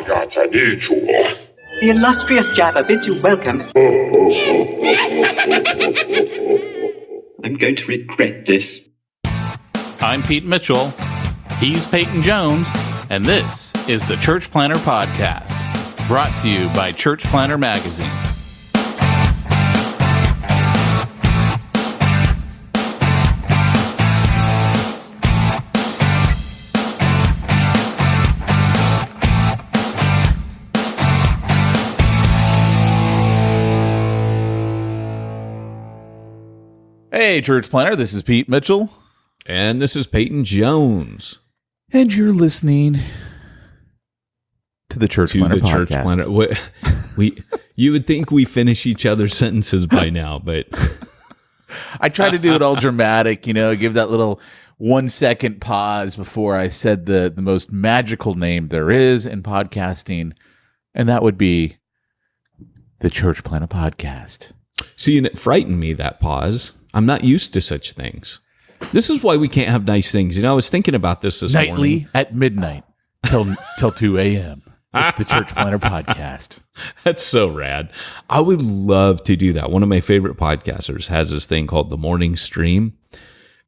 The illustrious Jabba bids you welcome. I'm going to regret this. I'm Pete Mitchell. He's Peyton Jones. And this is the Church Planter Podcast, brought to you by Church Planter Magazine. Hey, Church Planter, this is Pete Mitchell. And this is Peyton Jones. And you're listening to the Church Planter Podcast. You would think we finish each other's sentences by now, but... I try to do it all dramatic, give that little 1 second pause before I said the most magical name there is in podcasting, and that would be the Church Planter Podcast. See, and it frightened me, that pause. I'm not used to such things. This is why we can't have nice things. I was thinking about this morning. Nightly at midnight till 2 a.m. It's the Church Planter Podcast. That's so rad. I would love to do that. One of my favorite podcasters has this thing called The Morning Stream.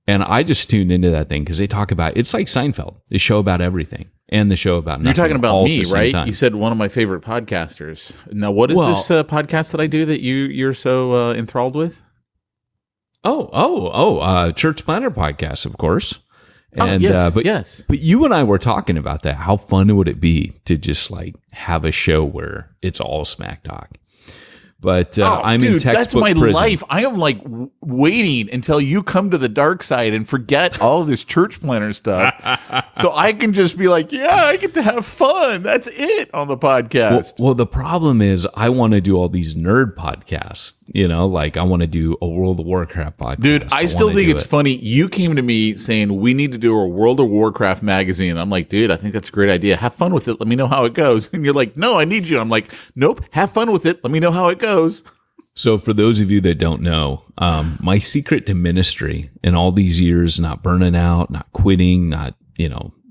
And I just tuned into that thing because they talk about, it's like Seinfeld, the show about everything and the show about nothing. You're talking about me, right? Time. You said one of my favorite podcasters. Now, what is this podcast that I do that you're so enthralled with? Church Planter Podcast, of course. And, yes, but, yes. But you and I were talking about that. How fun would it be to just have a show where it's all smack talk? But I'm in textbook that's my prison. life. I am waiting until you come to the dark side and forget all of this church planter stuff, so I can just be like, yeah, I get to have fun. That's it on the podcast. Well, the problem is I want to do all these nerd podcasts. I want to do a World of Warcraft podcast. Dude, I still think it's funny. You came to me saying we need to do a World of Warcraft magazine. I'm like, dude, I think that's a great idea. Have fun with it. Let me know how it goes. And you're like, no, I need you. I'm like, nope. Have fun with it. Let me know how it goes. So for those of you that don't know, my secret to ministry in all these years, not burning out, not quitting, not,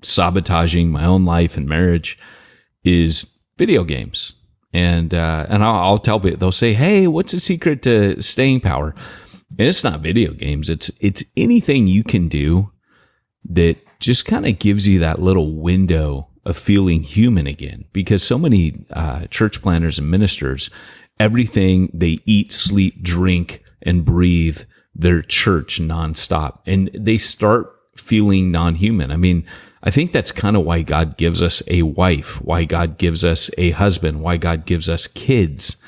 sabotaging my own life and marriage, is video games. And I'll tell people, they'll say, hey, what's the secret to staying power? And it's not video games. It's anything you can do that just kind of gives you that little window of feeling human again. Because so many church planners and ministers, everything they eat, sleep, drink, and breathe their church nonstop. And they start feeling non-human. I mean, I think that's kind of why God gives us a wife, why God gives us a husband, why God gives us kids,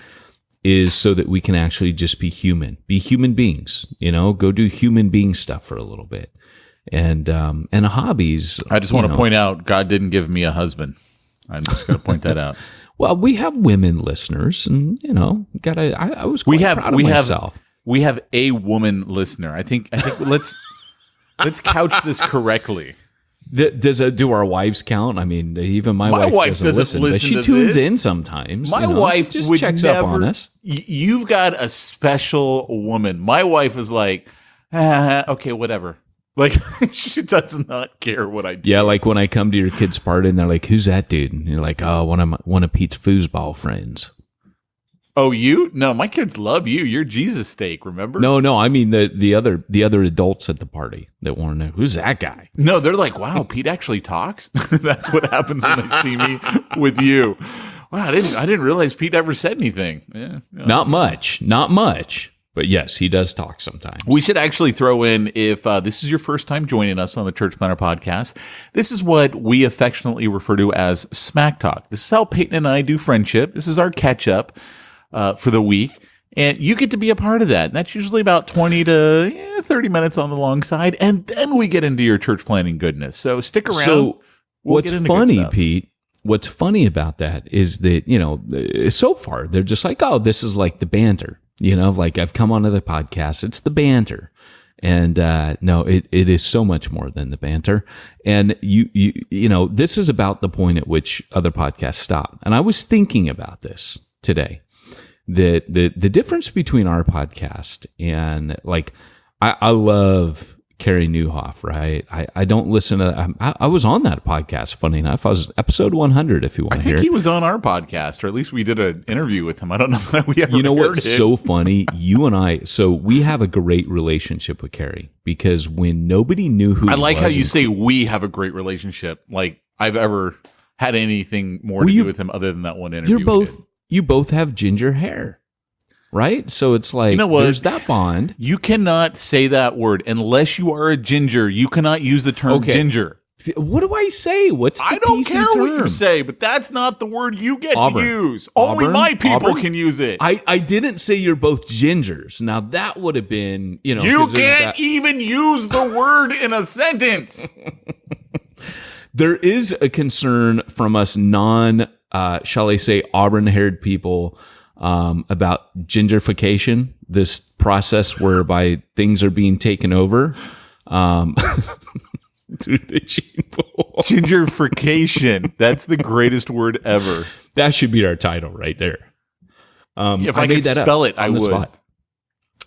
is so that we can actually just be human beings, go do human being stuff for a little bit. And hobbies. I just want to point out, God didn't give me a husband. I'm just going to point that out. Well, we have women listeners, and I was quite proud of myself. We have a woman listener. I think let's couch this correctly. Do our wives count? I mean, even my wife doesn't listen, but she tunes in sometimes. My wife just would checks never, up on us. You've got a special woman. My wife is like, okay, whatever. She does not care what I do. Yeah, like when I come to your kid's party and they're like, who's that dude? And you're like, oh, one of Pete's foosball friends. Oh, you? No, my kids love you. You're Jesus steak, remember? No, I mean the other adults at the party that want to know, who's that guy? No, they're like, wow, Pete actually talks? That's what happens when they see me with you. Wow, I didn't realize Pete ever said anything. Yeah, Not much. But yes, he does talk sometimes. We should actually throw in, if this is your first time joining us on the Church Planter Podcast, this is what we affectionately refer to as smack talk. This is how Peyton and I do friendship. This is our catch up for the week. And you get to be a part of that. And that's usually about 20 to 30 minutes on the long side. And then we get into your church planting goodness. So stick around. So what's funny, Pete, what's funny about that is that, so far they're just like, oh, this is like the banter. I've come onto the podcast. It's the banter. And no, it is so much more than the banter. And this is about the point at which other podcasts stop. And I was thinking about this today, that the difference between our podcast and I love Carey Nieuwhof, right? I don't listen to. I was on that podcast. Funny enough, I was episode 100. If you want I to hear think it. he was on our podcast, or at least we did an interview with him. I don't know that we ever. You know heard what's it. so funny? You and I. So we have a great relationship with Carey because when nobody knew who I he like was how you say we have a great relationship. Like I've ever had anything more to do with him other than that one interview. You both have ginger hair. Right? So it's like, You know what? there's that bond. You cannot say that word unless you are a ginger. You cannot use the term ginger. What do I say? What's the I don't decent care what term? you say, but that's not the word you get Auburn. to use. Only Auburn? my people Auburn? can use it. I didn't say you're both gingers. Now that would have been, you 'cause there's can't even use the word in a sentence. There is a concern from us shall I say, Auburn-haired people about gingerfication, this process whereby things are being taken over through the gene pool. Gingerfication. That's the greatest word ever. That should be our title right there. If I could spell it, I would. Spot.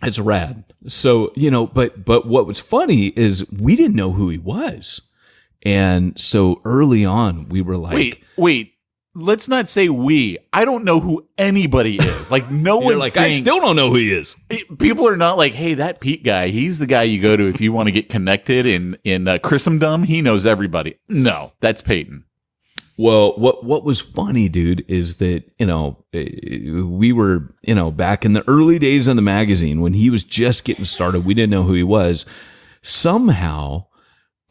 It's rad. So, but what was funny is we didn't know who he was. And so early on, we were like, wait. Let's not say we. I don't know who anybody is. Like no one like, thinks. I still don't know who he is. People are not like, hey, that Pete guy, he's the guy you go to if you want to get connected in Christendom. He knows everybody. No, that's Peyton. Well, what was funny, dude, is that, we were, back in the early days of the magazine when he was just getting started. We didn't know who he was. Somehow,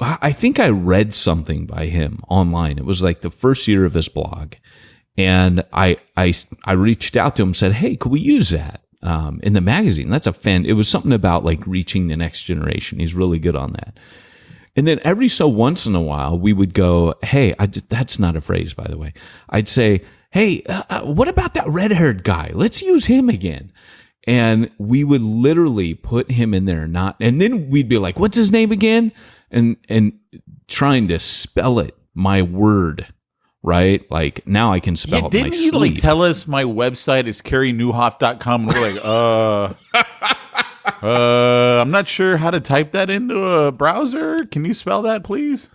I think I read something by him online. It was like the first year of his blog. And I reached out to him and said, hey, could we use that in the magazine? That's it was something about like reaching the next generation. He's really good on that. And then every so once in a while, we would go, hey, that's not a phrase, by the way. I'd say, hey, what about that red-haired guy? Let's use him again. And we would literally put him in there, and then we'd be like, what's his name again? And trying to spell it, my word, right? Like now I can spell it. Didn't he like tell us my website is careynieuwhof.com? And we're like, I'm not sure how to type that into a browser. Can you spell that, please?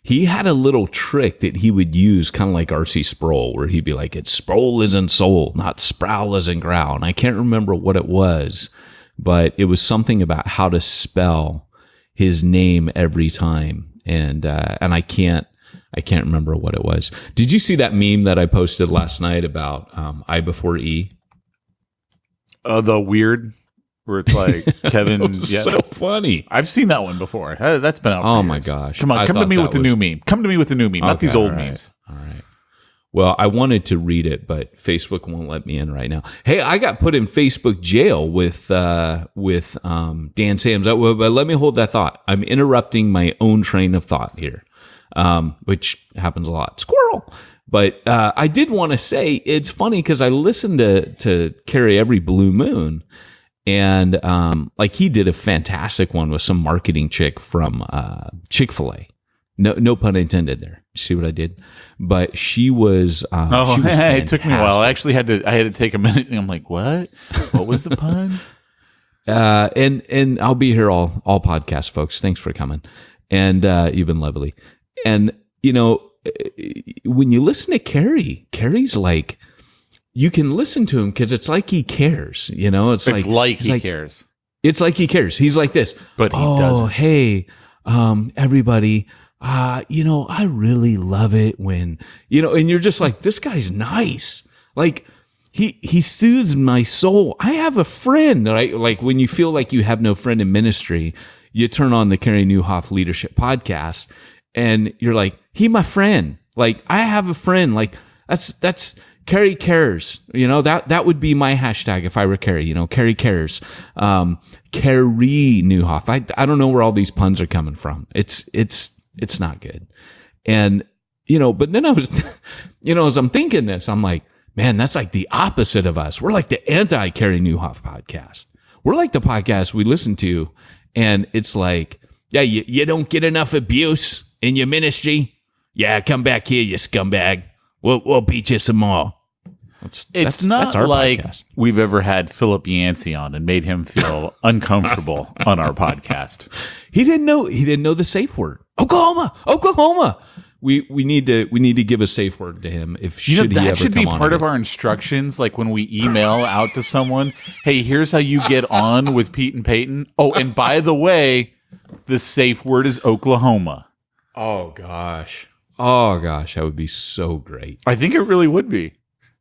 He had a little trick that he would use, kind of like R.C. Sproul, where he'd be like, it's Sproul as in soul, not Sproul as in growl. And I can't remember what it was, but it was something about how to spell his name every time. And I can't remember what it was. Did you see that meme that I posted last night about I before E? The weird, where it's like Kevin. So funny. I've seen that one before. That's been out for years. My gosh. Come to me with the new meme. Come to me with the new meme, not these old memes. All right. Well, I wanted to read it, but Facebook won't let me in right now. Hey, I got put in Facebook jail with Dan Sams. But let me hold that thought. I'm interrupting my own train of thought here, which happens a lot. Squirrel. But I did want to say it's funny because I listened to Carey every blue moon, and like he did a fantastic one with some marketing chick from Chick-fil-A. No pun intended there. You see what I did? But she was. It took me a while. I actually had to take a minute, and I'm like, "What? What was the pun?" And I'll be here all podcast, folks. Thanks for coming, and you've been lovely. And when you listen to Carey's like, you can listen to him because it's like he cares. It's like he cares. It's like he cares. He's like this, but he doesn't. Hey, everybody. I really love it when, and you're just like, this guy's nice. Like he soothes my soul. I have a friend, right? Like when you feel like you have no friend in ministry, you turn on the Carey Nieuwhof Leadership Podcast and you're like, he my friend. Like I have a friend. Like that's Carey cares. That would be my hashtag if I were Carey, Carey cares. Carey Nieuwhof. I don't know where all these puns are coming from. It's not good. And, but then I was, as I'm thinking this, I'm like, man, that's like the opposite of us. We're like the anti-Carey Nieuwhof podcast. We're like the podcast we listen to. And it's like, yeah, you don't get enough abuse in your ministry. Yeah, come back here, you scumbag. We'll beat you some more. It's not our like podcast. we've ever had Philip Yancey on and made him feel uncomfortable on our podcast. He didn't know the safe word. Oklahoma. We need to give a safe word to him if should he ever come on. That should be part of our instructions, like when we email out to someone, hey, here's how you get on with Pete and Peyton. Oh, and by the way, the safe word is Oklahoma. Oh gosh, that would be so great. I think it really would be.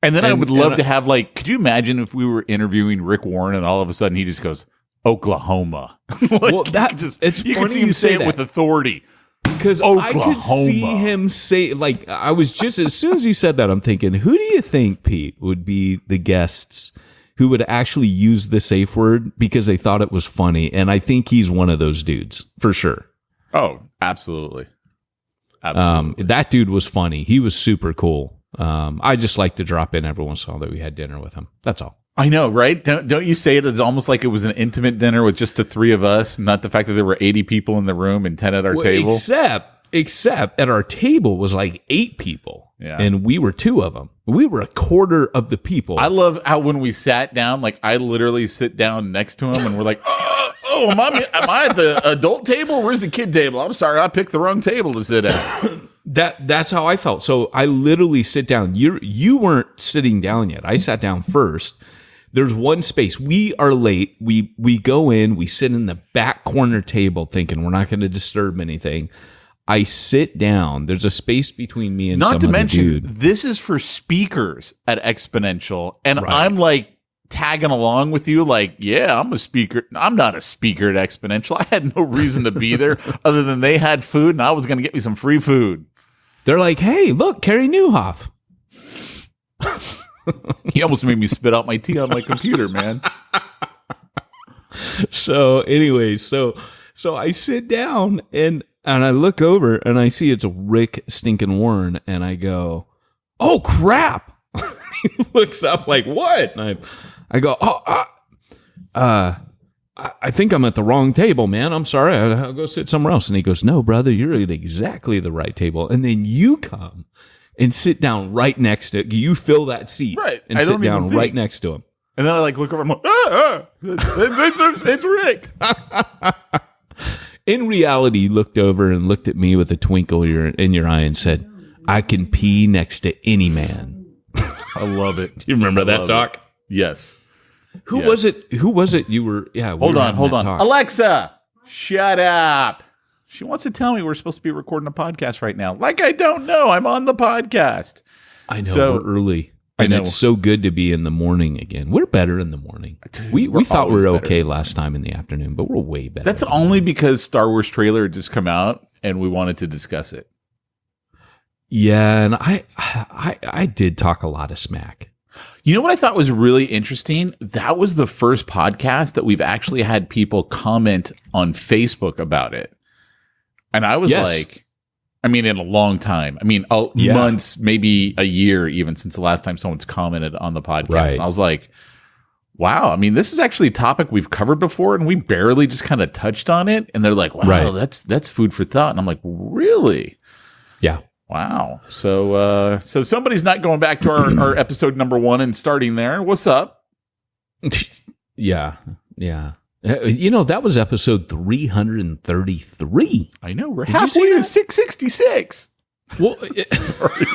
And then I would love to have, like, could you imagine if we were interviewing Rick Warren and all of a sudden he just goes, Oklahoma. Well, that just, it's you funny could see him you say it that. with authority. Because I could see him say, like, I was just, as soon as he said that, I'm thinking, who do you think, Pete, would be the guests who would actually use the safe word because they thought it was funny? And I think he's one of those dudes, for sure. Oh, absolutely. Absolutely. That dude was funny. He was super cool. I just like to drop in every once in a while that we had dinner with him. That's all. I know, right? Don't you say it as almost like it was an intimate dinner with just the three of us, not the fact that there were 80 people in the room and 10 at our table? Except at our table was like 8 people. Yeah. And we were 2 of them. We were a quarter of the people. I love how when we sat down, like I literally sit down next to him and we're like, am I at the adult table? Where's the kid table? I'm sorry, I picked the wrong table to sit at. That's how I felt. So I literally sit down. You weren't sitting down yet. I sat down first. There's one space. We are late. We go in. We sit in the back corner table thinking we're not going to disturb anything. I sit down. There's a space between me and not some to other mention, dude. this is for speakers at Exponential. And Right. I'm like tagging along with you like, yeah, I'm a speaker. I'm not a speaker at Exponential. I had no reason to be there other than they had food and I was going to get me some free food. They're like, hey, look, Carrie Newhoff. He almost made me spit out my tea on my computer, man. So anyways, so I sit down and I look over and I see it's Rick stinking Warren and I go, oh crap. He looks up like, what? And I go, I think I'm at the wrong table, man. I'm sorry. I'll go sit somewhere else. And he goes, no, brother, you're at exactly the right table. And then you come and sit down right next to it. You fill that seat, right? And sit down right next to him. And then I like look over. I'm like, it's Rick. In reality, you looked over and looked at me with a twinkle in your eye and said, I can pee next to any man. I love it. Do you remember that talk? Yes. Who was it? You were, yeah. Hold on. Talk. Alexa, shut up. She wants to tell me we're supposed to be recording a podcast right now. Like, I don't know. I'm on the podcast. I know, we're early. And it's so good to be in the morning again. We're better in the morning. Dude, we thought we were better. okay last time in the afternoon, but we're way better. That's only because Star Wars trailer had just come out and we wanted to discuss it. Yeah, and I did talk a lot of smack. You know what I thought was really interesting? That was the first podcast that we've actually had people comment on Facebook about it. And I was like, I mean, in a long time. I mean, months, maybe a year even since the last time someone's commented on the podcast. Right. And I was like, wow, I mean, this is actually a topic we've covered before and we barely just kind of touched on it. And they're like, wow, that's food for thought. And I'm like, really? Yeah. Wow. So somebody's not going back to our episode number 1 and starting there. What's up? Yeah. That was episode 333. I know. We're halfway to 666. Well, sorry.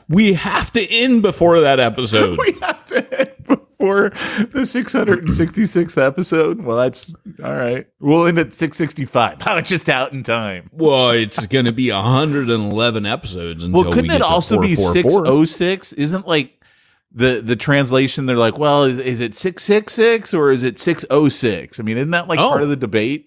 We have to end before that episode. We have to end before the 666th episode. Well, that's all right. We'll end at 665. How it's just out in time. Well, it's going to be 111 episodes until couldn't we get it also be 444. 606? Isn't like the translation? They're like, well, is it 666 or is it 606? I mean, isn't that like part of the debate?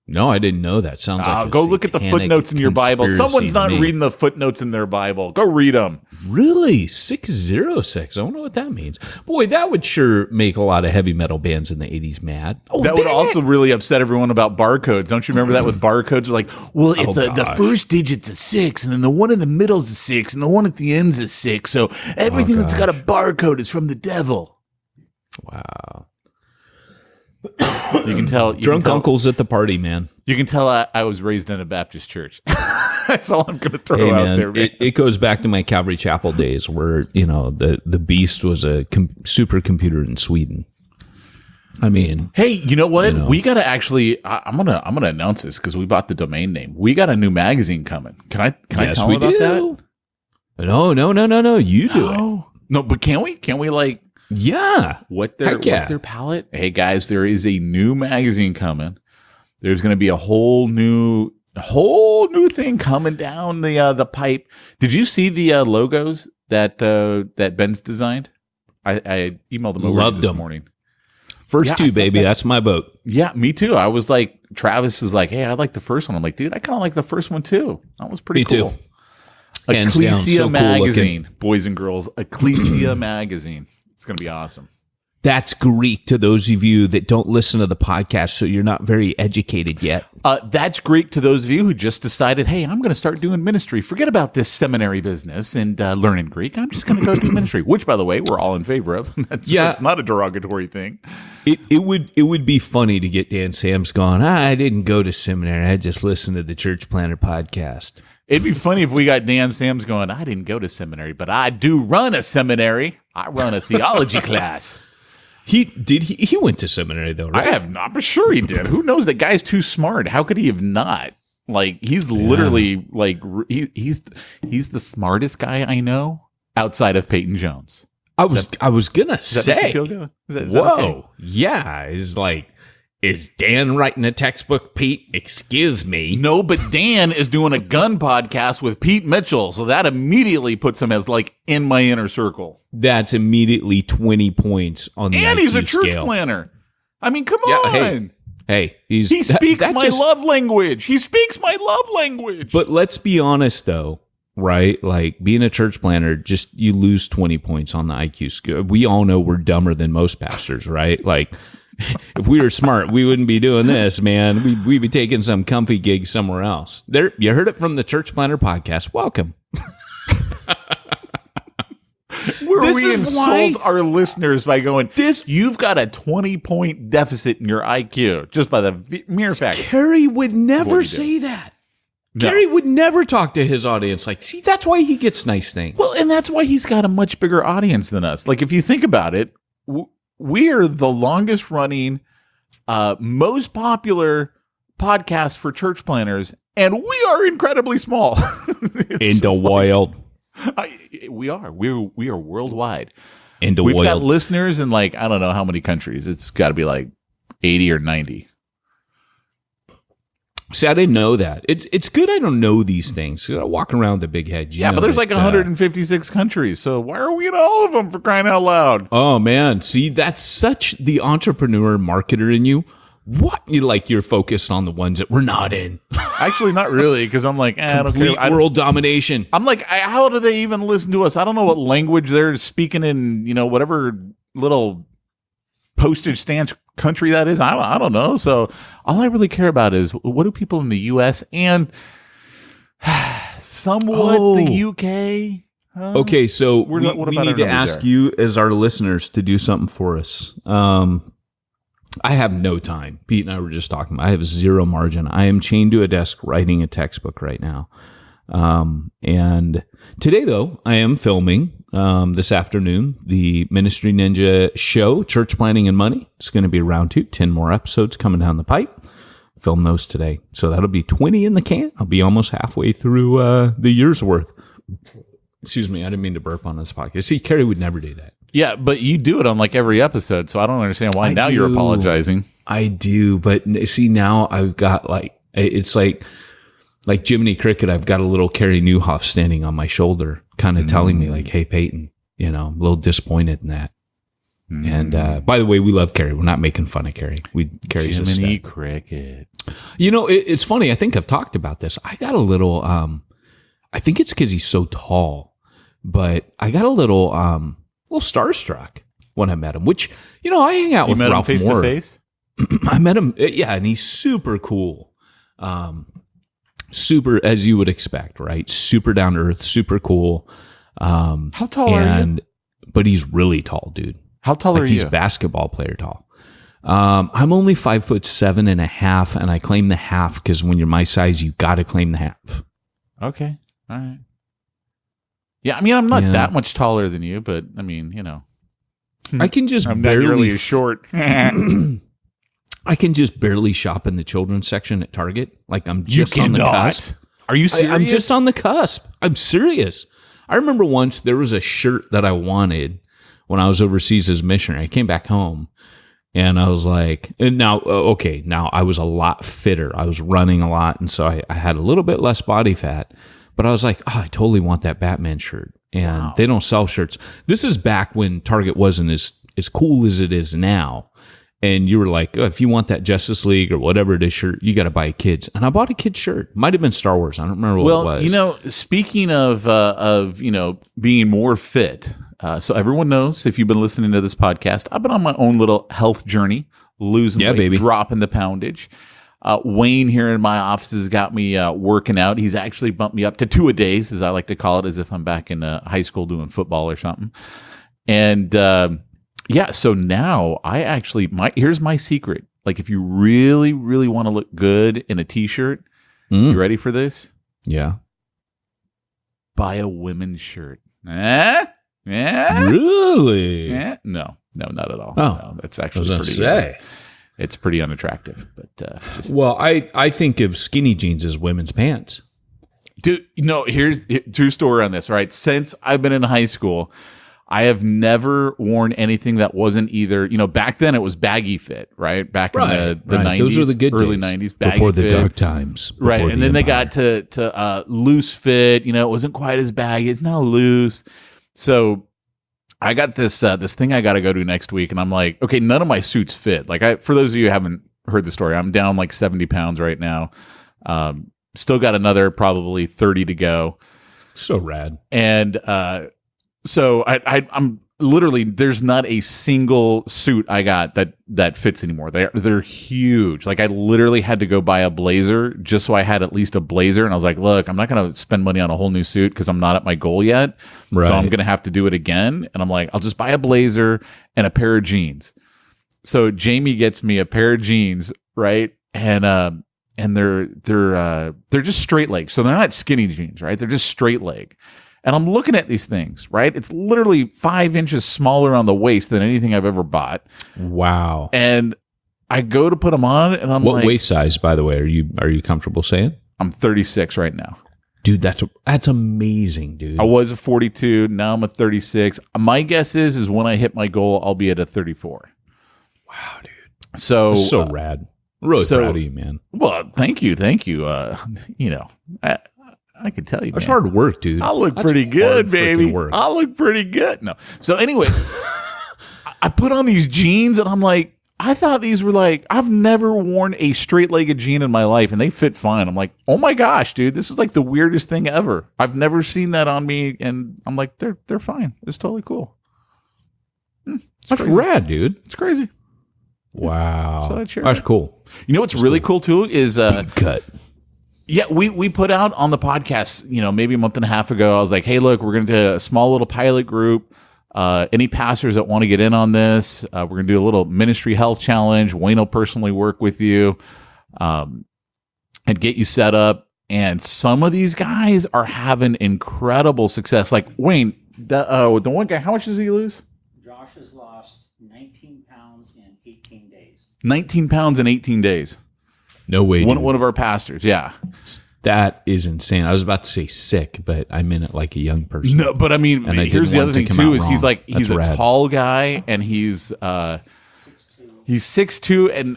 No, I didn't know that. Sounds like go look at the footnotes in your Bible. Someone's not reading the footnotes in their Bible. Go read them. Really? 606. I don't know what that means. Boy, that would sure make a lot of heavy metal bands in the 80s mad. That would also really upset everyone about barcodes. Don't you remember that with barcodes? Like, well, if the first digit's a 6, and then the one in the middle's a 6, and the one at the end's a 6. So everything that's got a barcode is from the devil. Wow. You can tell. Drunk uncles at the party, man. You can tell I was raised in a Baptist church. That's all I'm going to throw Hey, out man, there, man. it goes back to my Calvary Chapel days where, the beast was a supercomputer in Sweden. I mean, Hey, you know what? We got to actually. I'm gonna announce this because we bought the domain name. We got a new magazine coming. Can I tell them about that? No. You do it. No, but can we? Can we like? Yeah. What their palette? Hey guys, there is a new magazine coming. There's going to be a whole new thing coming down the pipe. Did you see the logos that Ben's designed? I emailed them over this morning. First two, baby. That's my vote. Yeah, me too. I was like, Travis is like, hey, I like the first one. I'm like, dude, I kind of like the first one too. That was pretty cool. Me too. Ecclesia magazine, boys and girls. Ecclesia magazine. It's going to be awesome. That's Greek to those of you that don't listen to the podcast, so you're not very educated yet. That's Greek to those of you who just decided, hey, I'm going to start doing ministry. Forget about this seminary business and learning Greek. I'm just going to go do ministry, which, by the way, we're all in favor of. That's not a derogatory thing. It would be funny to get Dan Sams going, I didn't go to seminary. I just listened to the Church Planter podcast. It'd be funny if we got Dan Sams going, I didn't go to seminary, but I do run a seminary. I run a theology class. He went to seminary though, right? I have not, but sure he did. Who knows? That guy's too smart. How could he have not? Like he's literally like he's the smartest guy I know outside of Peyton Jones. I was gonna say, feel good? Is whoa, that okay? Yeah, it's like, is Dan writing a textbook, Pete? Excuse me. No, but Dan is doing a gun podcast with Pete Mitchell, so that immediately puts him as like in my inner circle. That's immediately 20 points on the and IQ he's a church scale. planner. I mean, come on. Hey, he speaks my love language. He speaks my love language. But let's be honest, though, right? Like being a church planner, just you lose 20 points on the IQ scale. We all know we're dumber than most pastors, right? Like if we were smart, we wouldn't be doing this, man. We'd be taking some comfy gig somewhere else. There, you heard it from the Church Planter podcast. Welcome. We insult our listeners by going, you've got a 20-point deficit in your IQ just by the mere fact. Kerry would never say that. No. Kerry would never talk to his audience like, see, that's why he gets nice things. Well, and that's why he's got a much bigger audience than us. Like, if you think about it, we are the longest running, most popular podcast for church planners, and we are incredibly small. In the wild. We are worldwide. We've got listeners in like, I don't know how many countries. It's got to be like 80 or 90. See, I didn't know that. It's good I don't know these things. I walk around with a big head. But there's like 156 countries. So why are we in all of them, for crying out loud? Oh, man. See, that's such the entrepreneur marketer in you. What? You're focused on the ones that we're not in. Actually, not really, because I'm like, I don't care. World domination. I'm like, how do they even listen to us? I don't know what language they're speaking in, whatever little postage stamp country that is. I don't know. So all I really care about is what do people in the U.S. and somewhat the UK. Okay, so we need to ask you as our listeners to do something for us. I have no time. Pete and I were just talking. I have zero margin. I am chained to a desk writing a textbook right now. And today, though, I am filming this afternoon the Ministry Ninja show, Church Planning and Money. It's going to be round 2, 10 more episodes coming down the pipe. Film those today. So that'll be 20 in the can. I'll be almost halfway through the year's worth. Excuse me. I didn't mean to burp on this podcast. See, Kerry would never do that. Yeah, but you do it on like every episode, so I don't understand why now you're apologizing. I do, but see, now I've got it's like Jiminy Cricket, I've got a little Carrie Newhoff standing on my shoulder, kind of telling me like, hey, Peyton, I'm a little disappointed in that. And by the way, we love Carrie. We're not making fun of Carrie. Carrie's Jiminy Cricket. It's funny. I think I've talked about this. I got a little, I think it's because he's so tall, but I got a little starstruck when I met him, which, I hang out with Ralph Moore. You met him face to face? I met him. Yeah. And he's super cool. Super, as you would expect, right? Super down to earth, super cool. How tall are you? But he's really tall, dude. How tall are you? He's basketball player tall. I'm only 5'7.5", and I claim the half because when you're my size, you got to claim the half. Okay. All right. Yeah, I mean, I'm not that much taller than you, but I mean, you know, I can just I'm barely not nearly as short. I can just barely shop in the children's section at Target. Like I'm just on the cusp. Are you serious? I'm just on the cusp. I'm serious. I remember once there was a shirt that I wanted when I was overseas as a missionary. I came back home and I was like, and now I was a lot fitter. I was running a lot. And so I had a little bit less body fat, but I was like, I totally want that Batman shirt. And they don't sell shirts. This is back when Target wasn't as cool as it is now. And you were like, if you want that Justice League or whatever it is shirt, you got to buy a kid's. And I bought a kid's shirt. Might have been Star Wars. I don't remember what it was. You know, speaking of you know, being more fit, so everyone knows, if you've been listening to this podcast, I've been on my own little health journey, losing weight, baby. dropping the poundage. Wayne here in my office has got me working out. He's actually bumped me up to 2-a-days, as I like to call it, as if I'm back in high school doing football or something. And yeah, so now I actually, here's my secret. Like, if you really, really want to look good in a t-shirt, you ready for this? Yeah. Buy a women's shirt. Yeah? Really? No, not at all. Oh, no, it's actually it's pretty unattractive. But well, I think of skinny jeans as women's pants. Dude, here's true story on this, right? Since I've been in high school, I have never worn anything that wasn't either, back then it was baggy fit, right? Back in the 90s, those are the good early days. 90s, baggy before the fit. dark times. Right. And then they got to loose fit, it wasn't quite as baggy. It's now loose. So I got this thing I got to go to next week. And I'm like, okay, none of my suits fit. Like for those of you who haven't heard the story, I'm down like 70 pounds right now. Still got another probably 30 to go. So rad. And, so I'm literally, there's not a single suit I got that fits anymore. They're huge. Like I literally had to go buy a blazer just so I had at least a blazer. And I was like, look, I'm not going to spend money on a whole new suit because I'm not at my goal yet. Right. So I'm going to have to do it again. And I'm like, I'll just buy a blazer and a pair of jeans. So Jamie gets me a pair of jeans, right? And they're just straight leg. So they're not skinny jeans, right? They're just straight leg. And I'm looking at these things, right? It's literally 5 inches smaller on the waist than anything I've ever bought. Wow. And I go to put them on, and I'm what like... What waist size, by the way, are you comfortable saying? I'm 36 right now. Dude, that's amazing, dude. I was a 42. Now I'm a 36. My guess is when I hit my goal, I'll be at a 34. Wow, dude. That's so rad. I'm really proud of you, man. Well, thank you. I can tell you, That's man. hard work, dude. I look pretty good, baby. I look pretty good. No. So anyway, I put on these jeans and I'm like, I thought these were like, I've never worn a straight-legged jean in my life and they fit fine. I'm like, oh my gosh, dude, this is like the weirdest thing ever. I've never seen that on me. And I'm like, they're fine. It's totally cool. That's rad, dude. It's crazy. Wow. So I'd share That's cool. You know what's really cool too is big cut. Yeah, we put out on the podcast, maybe a month and a half ago. I was like, hey, look, we're going to do a small little pilot group. Any pastors that want to get in on this, we're going to do a little ministry health challenge. Wayne will personally work with you and get you set up. And some of these guys are having incredible success. Like Wayne, the one guy, how much does he lose? Josh has lost 19 pounds in 18 days. 19 pounds in 18 days. No way. One of our pastors, yeah. That is insane. I was about to say sick, but I meant it like a young person. No, but I mean, here's the other thing too: is he's a tall guy, and he's 6'2", and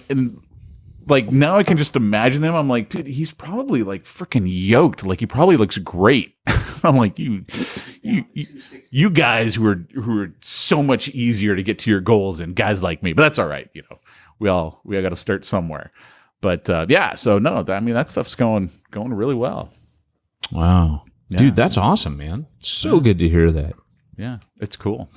like now I can just imagine him. I'm like, dude, he's probably like freaking yoked. Like he probably looks great. I'm like, you guys who are so much easier to get to your goals than guys like me. But that's all right. We all got to start somewhere. But yeah, so no, I mean that stuff's going really well. Wow, yeah. Dude, that's awesome, man. So good to hear that. Yeah, it's cool.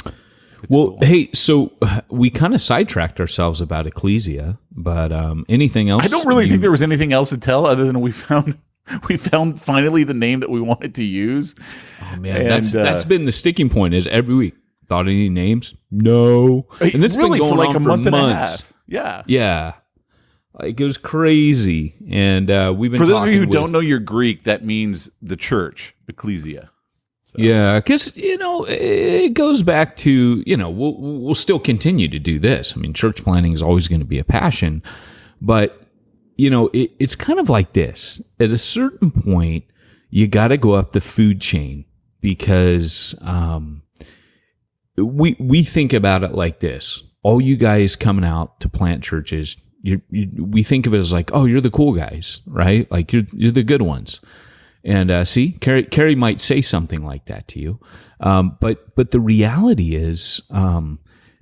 Cool. Hey, so we kind of sidetracked ourselves about Ecclesia, but anything else? I don't really think there was anything else to tell other than we found finally the name that we wanted to use. Oh man, and that's been the sticking point. Is every week thought any names? No, and this really been going for like a month and a half. Yeah, yeah. Like, it was crazy. And we've been For those of you who talking don't know your Greek, that means the church, ecclesia. So. Yeah, because, it goes back to, we'll still continue to do this. I mean, church planting is always going to be a passion, but, it's kind of like this. At a certain point, you got to go up the food chain, because we think about it like this. All you guys coming out to plant churches, we think of it as like, oh, you're the cool guys, right? Like, you're the good ones. And see, Carrie might say something like that to you. But the reality is,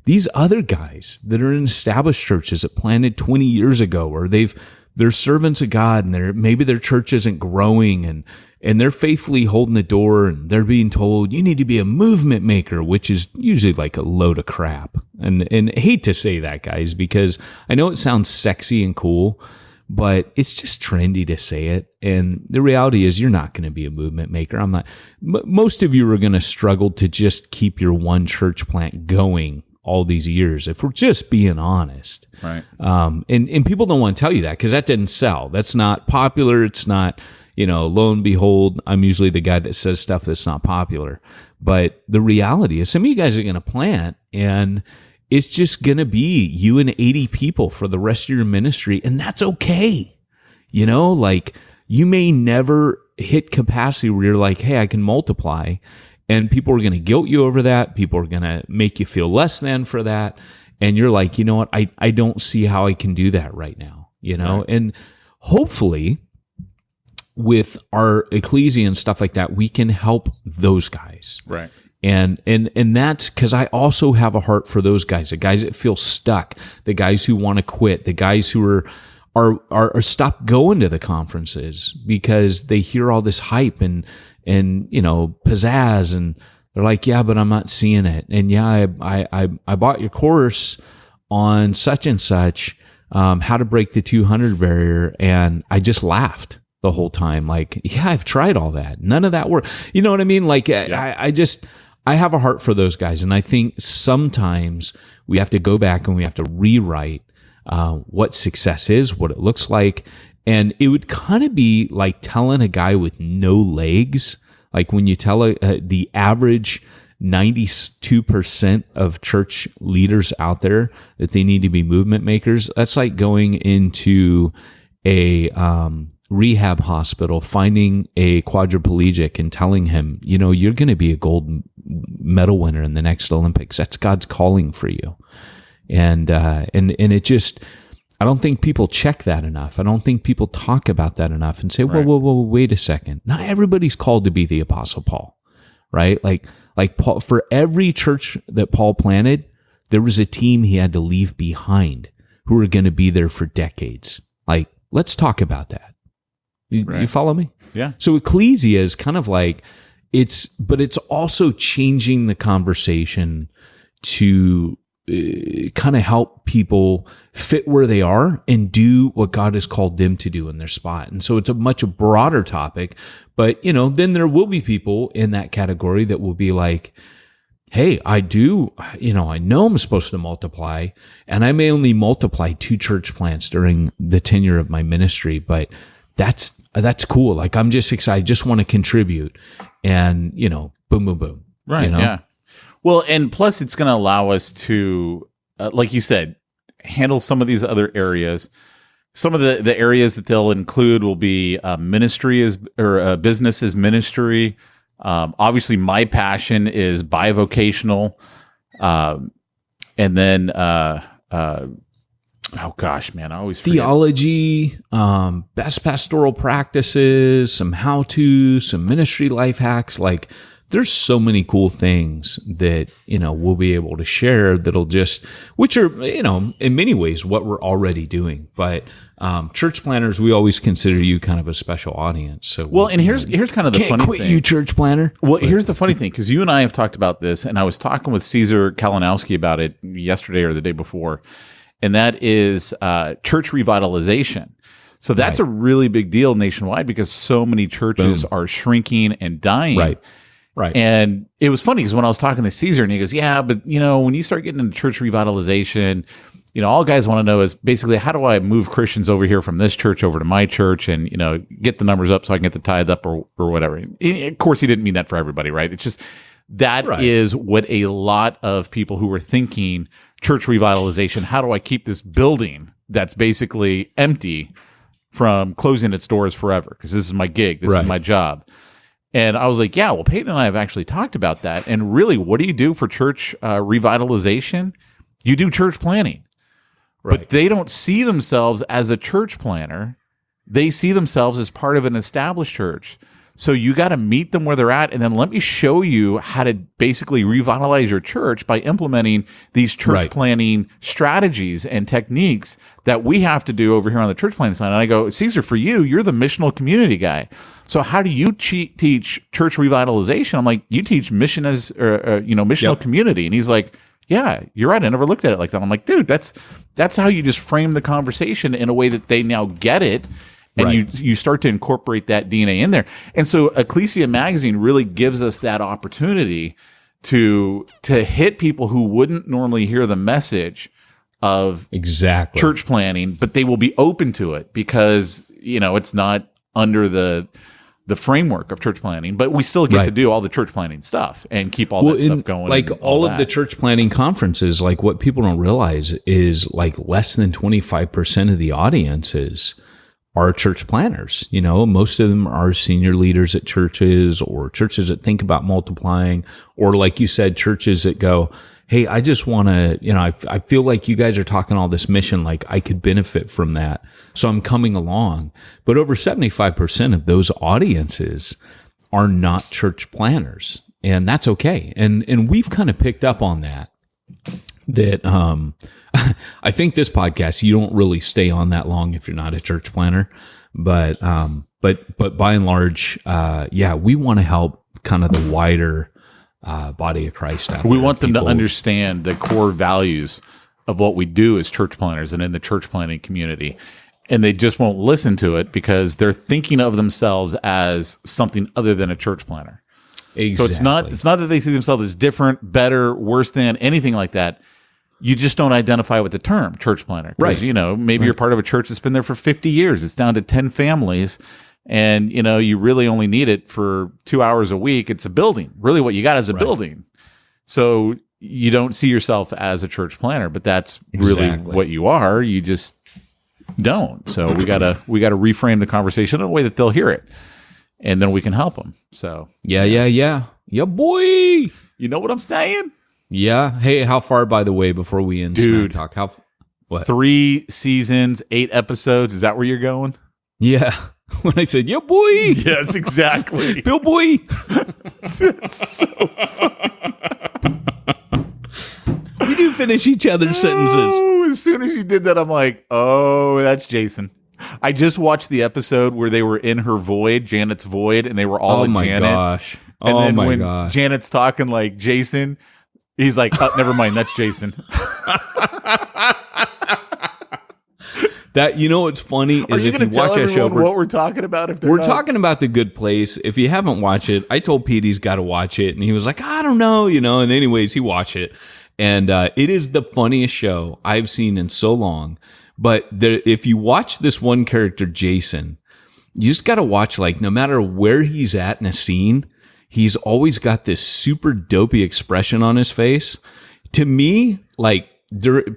these other guys that are in established churches that planted 20 years ago, or they're servants of God, and maybe their church isn't growing, and they're faithfully holding the door, and they're being told, you need to be a movement maker, which is usually like a load of crap. And I hate to say that, guys, because I know it sounds sexy and cool, but it's just trendy to say it. And the reality is, you're not going to be a movement maker. I'm not. Most of you are going to struggle to just keep your one church plant going all these years, if we're just being honest. Right. And people don't want to tell you that, because that didn't sell. That's not popular. It's not, lo and behold, I'm usually the guy that says stuff that's not popular. But the reality is, some of you guys are going to plant, and it's just going to be you and 80 people for the rest of your ministry. And that's okay. Like, you may never hit capacity where you're like, hey, I can multiply. And people are going to guilt you over that. People are going to make you feel less than for that. And you're like, you know what? I don't see how I can do that right now. Right. And hopefully with our ecclesia and stuff like that, we can help those guys. Right. And that's because I also have a heart for those guys, the guys that feel stuck, the guys who want to quit, the guys who are stop going to the conferences because they hear all this hype and pizzazz, and they're like, yeah, but I'm not seeing it. And yeah, I bought your course on such and such, how to break the 200 barrier, and I just laughed the whole time. Like, yeah, I've tried all that. None of that worked. You know what I mean? Like, yeah. I have a heart for those guys. And I think sometimes we have to go back and we have to rewrite what success is, what it looks like. And it would kind of be like telling a guy with no legs, like when you tell the average 92% of church leaders out there that they need to be movement makers. That's like going into a rehab hospital, finding a quadriplegic and telling him, you're going to be a gold medal winner in the next Olympics. That's God's calling for you. And it just, I don't think people check that enough. I don't think people talk about that enough and say, right. whoa, wait a second. Not everybody's called to be the Apostle Paul, right? Like Paul, for every church that Paul planted, there was a team he had to leave behind who were going to be there for decades. Like, let's talk about that. You follow me? Yeah. So ecclesia is kind of like, but it's also changing the conversation to kind of help people fit where they are and do what God has called them to do in their spot. And so it's a much broader topic, but then there will be people in that category that will be like, hey, I know I'm supposed to multiply, and I may only multiply 2 church plants during the tenure of my ministry, but that's cool. Like, I'm just excited, just want to contribute, and boom, boom, boom. Right. Yeah. Well, and plus it's going to allow us to, like you said, handle some of these other areas. Some of the areas that they'll include will be business as ministry. Obviously, my passion is bivocational, and then oh gosh, man, I always forget. Theology, best pastoral practices, some how-tos, some ministry life hacks. Like, there's so many cool things that, we'll be able to share which are, in many ways what we're already doing. But church planners, we always consider you kind of a special audience. So and here's kind of the funny quit thing. You church planner. Well, here's the funny thing, because you and I have talked about this, and I was talking with Caesar Kalinowski about it yesterday or the day before, and that is church revitalization. So that's a really big deal nationwide, because so many churches are shrinking and dying. Right. And it was funny because when I was talking to Caesar, and he goes, yeah, but when you start getting into church revitalization, all guys want to know is basically, how do I move Christians over here from this church over to my church and, get the numbers up so I can get the tithe up or whatever. Of course, he didn't mean that for everybody, right? It's just that is what a lot of people who were thinking church revitalization, how do I keep this building that's basically empty from closing its doors forever? Because this is my gig. This is my job. And I was like, yeah, well, Peyton and I have actually talked about that. And really, what do you do for church revitalization? You do church planning. But they don't see themselves as a church planner. They see themselves as part of an established church. So you got to meet them where they're at, and then let me show you how to basically revitalize your church by implementing these church planning strategies and techniques that we have to do over here on the church planning side. And I go, Caesar, for you're the missional community guy. So how do you teach church revitalization? I'm like, you teach mission as missional community. And he's like, yeah, you're right. I never looked at it like that. I'm like, dude, that's how you just frame the conversation in a way that they now get it. And you start to incorporate that DNA in there. And so Ecclesia Magazine really gives us that opportunity to hit people who wouldn't normally hear the message of church planning, but they will be open to it because, it's not under the framework of church planning, but we still get to do all the church planning stuff and keep all that stuff going. Like all of the church planning conferences, like what people don't realize is like less than 25% of the audiences are church planners. Most of them are senior leaders at churches or churches that think about multiplying, or like you said, churches that go, hey, I just want to, I feel like you guys are talking all this mission, like I could benefit from that. So I'm coming along. But over 75% of those audiences are not church planners, and that's okay. And we've kind of picked up on that I think this podcast, you don't really stay on that long if you're not a church planner, but by and large, we want to help kind of the wider body of Christ out there. We want them to understand the core values of what we do as church planners and in the church planning community. And they just won't listen to it because they're thinking of themselves as something other than a church planner. Exactly. So it's not that they see themselves as different, better, worse than, anything like that. You just don't identify with the term church planner. Because, maybe you're part of a church that's been there for 50 years. It's down to 10 families. And, you really only need it for 2 hours a week. It's a building. Really what you got is a building. So you don't see yourself as a church planner, but that's really what you are. You just don't. So we gotta reframe the conversation in a way that they'll hear it. And then we can help them. So Yeah, boy. You know what I'm saying? Yeah. Hey, how far, by the way, before we end Smack Talk? What? 3 seasons, 8 episodes. Is that where you're going? Yeah. When I said, yeah, boy. Yes, exactly. Bill boy. That's so funny. We do finish each other's sentences. As soon as you did that, I'm like, oh, that's Jason. I just watched the episode where they were in her void, Janet's void, and they were all in Janet. Oh, my gosh. And then when Janet's talking like Jason, he's like, oh, never mind, that's Jason. That, what's funny is if you watch that show, what we're talking about. If we're talking about The Good Place, if you haven't watched it, I told Pete he's got to watch it, and he was like, I don't know, And anyways, he watched it, and it is the funniest show I've seen in so long. But if you watch this one character, Jason, you just got to watch, like, no matter where he's at in a scene, he's always got this super dopey expression on his face. To me, like,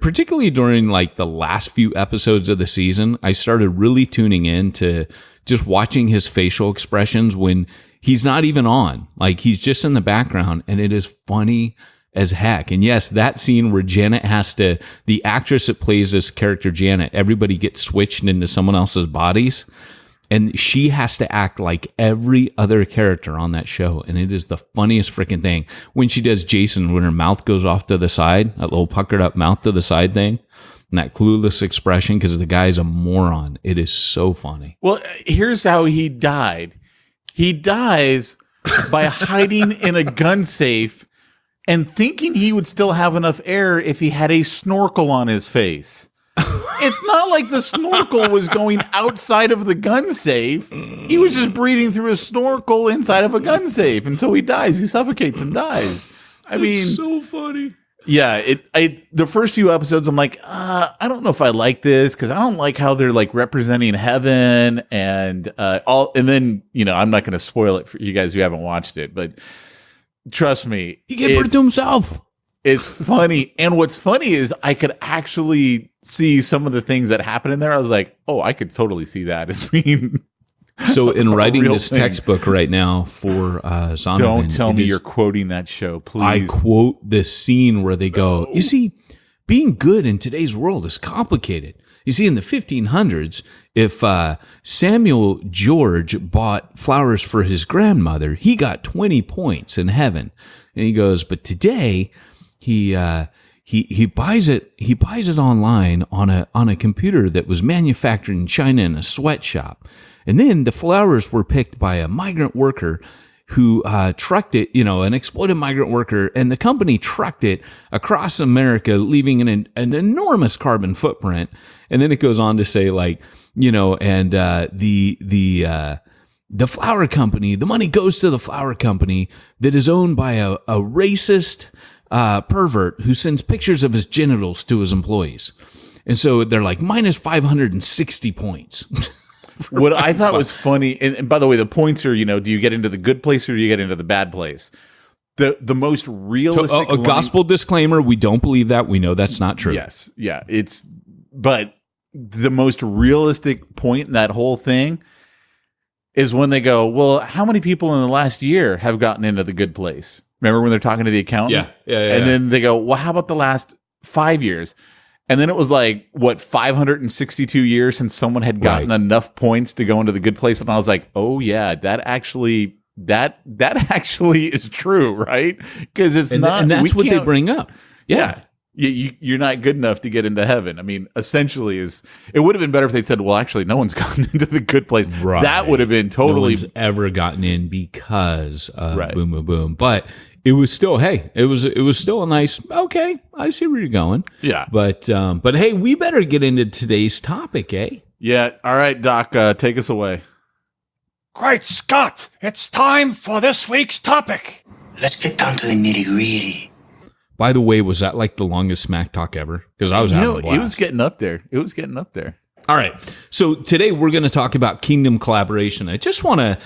particularly during like the last few episodes of the season, I started really tuning in to just watching his facial expressions when he's not even on. Like, he's just in the background, and it is funny as heck. And yes, that scene where Janet the actress that plays this character, Janet, everybody gets switched into someone else's bodies, and she has to act like every other character on that show. And it is the funniest freaking thing. When she does Jason, when her mouth goes off to the side, that little puckered up mouth to the side thing, and that clueless expression because the guy's a moron. It is so funny. Well, here's how he died. He dies by hiding in a gun safe and thinking he would still have enough air if he had a snorkel on his face. It's not like the snorkel was going outside of the gun safe. He was just breathing through a snorkel inside of a gun safe. And so he dies. He suffocates and dies. I mean, so funny. Yeah, the first few episodes, I'm like, I don't know if I like this because I don't like how they're like representing heaven and and then I'm not going to spoil it for you guys who haven't watched it, but trust me, he gave birth to himself. It's funny, and what's funny is I could actually see some of the things that happen in there. I was like, oh, I could totally see that as being. So in writing this thing. Textbook right now for Zondervan, don't tell me you're quoting that show, please. I quote this scene where they go, you see, being good in today's world is complicated. You see, in the 1500s, if Samuel George bought flowers for his grandmother, he got 20 points in heaven. And he goes, but today he buys it online on a computer that was manufactured in China in a sweatshop. And then the flowers were picked by a migrant worker who trucked it, an exploited migrant worker, and the company trucked it across America, leaving an enormous carbon footprint. And then it goes on to say, the flower company, the money goes to the flower company that is owned by a racist pervert who sends pictures of his genitals to his employees. And so they're like minus 560 points. What I thought was funny, and by the way, the points are, do you get into the good place or do you get into the bad place? The most realistic gospel disclaimer, we don't believe that. We know that's not true. Yes. Yeah. But the most realistic point in that whole thing is when they go, well, how many people in the last year have gotten into the good place? Remember when they're talking to the accountant? Yeah. And then they go, well, how about the last 5 years? And then it was like, 562 years since someone had gotten enough points to go into the good place. And I was like, oh yeah, that actually is true, right? Because it's not. And that's what they bring up. Yeah. You're not good enough to get into heaven. I mean, essentially it would have been better if they'd said, well, actually, no one's gotten into the good place. Right. That would have been totally. No one's ever gotten in because of boom, boom, boom. But it was still, it was still a nice, okay, I see where you're going. Yeah. But hey, we better get into today's topic, eh? Yeah. All right, Doc, take us away. Great Scott! It's time for this week's topic. Let's get down to the nitty-gritty. By the way, was that like the longest smack talk ever? Because I was having a blast. It was getting up there. All right. So today we're going to talk about kingdom collaboration. I just want to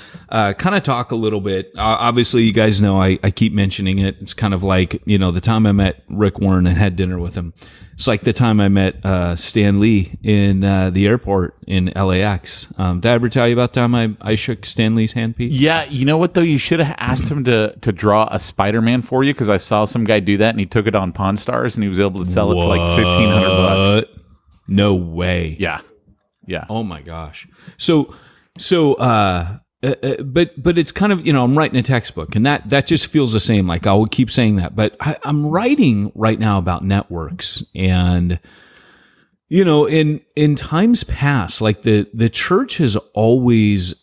kind of talk a little bit. Obviously, you guys know I keep mentioning it. It's kind of like, the time I met Rick Warren and had dinner with him. It's like the time I met Stan Lee in the airport in LAX. Did I ever tell you about the time I shook Stan Lee's hand, Pete? Yeah. You know what, though? You should have asked him to draw a Spider-Man for you because I saw some guy do that and he took it on Pawn Stars and he was able to sell it for like $1,500. No way. Yeah. Oh my gosh. So, but it's kind of, I'm writing a textbook and that just feels the same. Like I will keep saying that, but I'm writing right now about networks and, in times past, like the church has always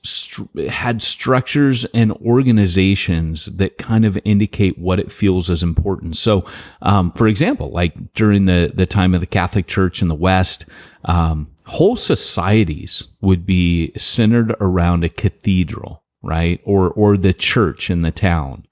had structures and organizations that kind of indicate what it feels is important. So, for example, like during the time of the Catholic Church in the West, whole societies would be centered around a cathedral, right? Or the church in the town.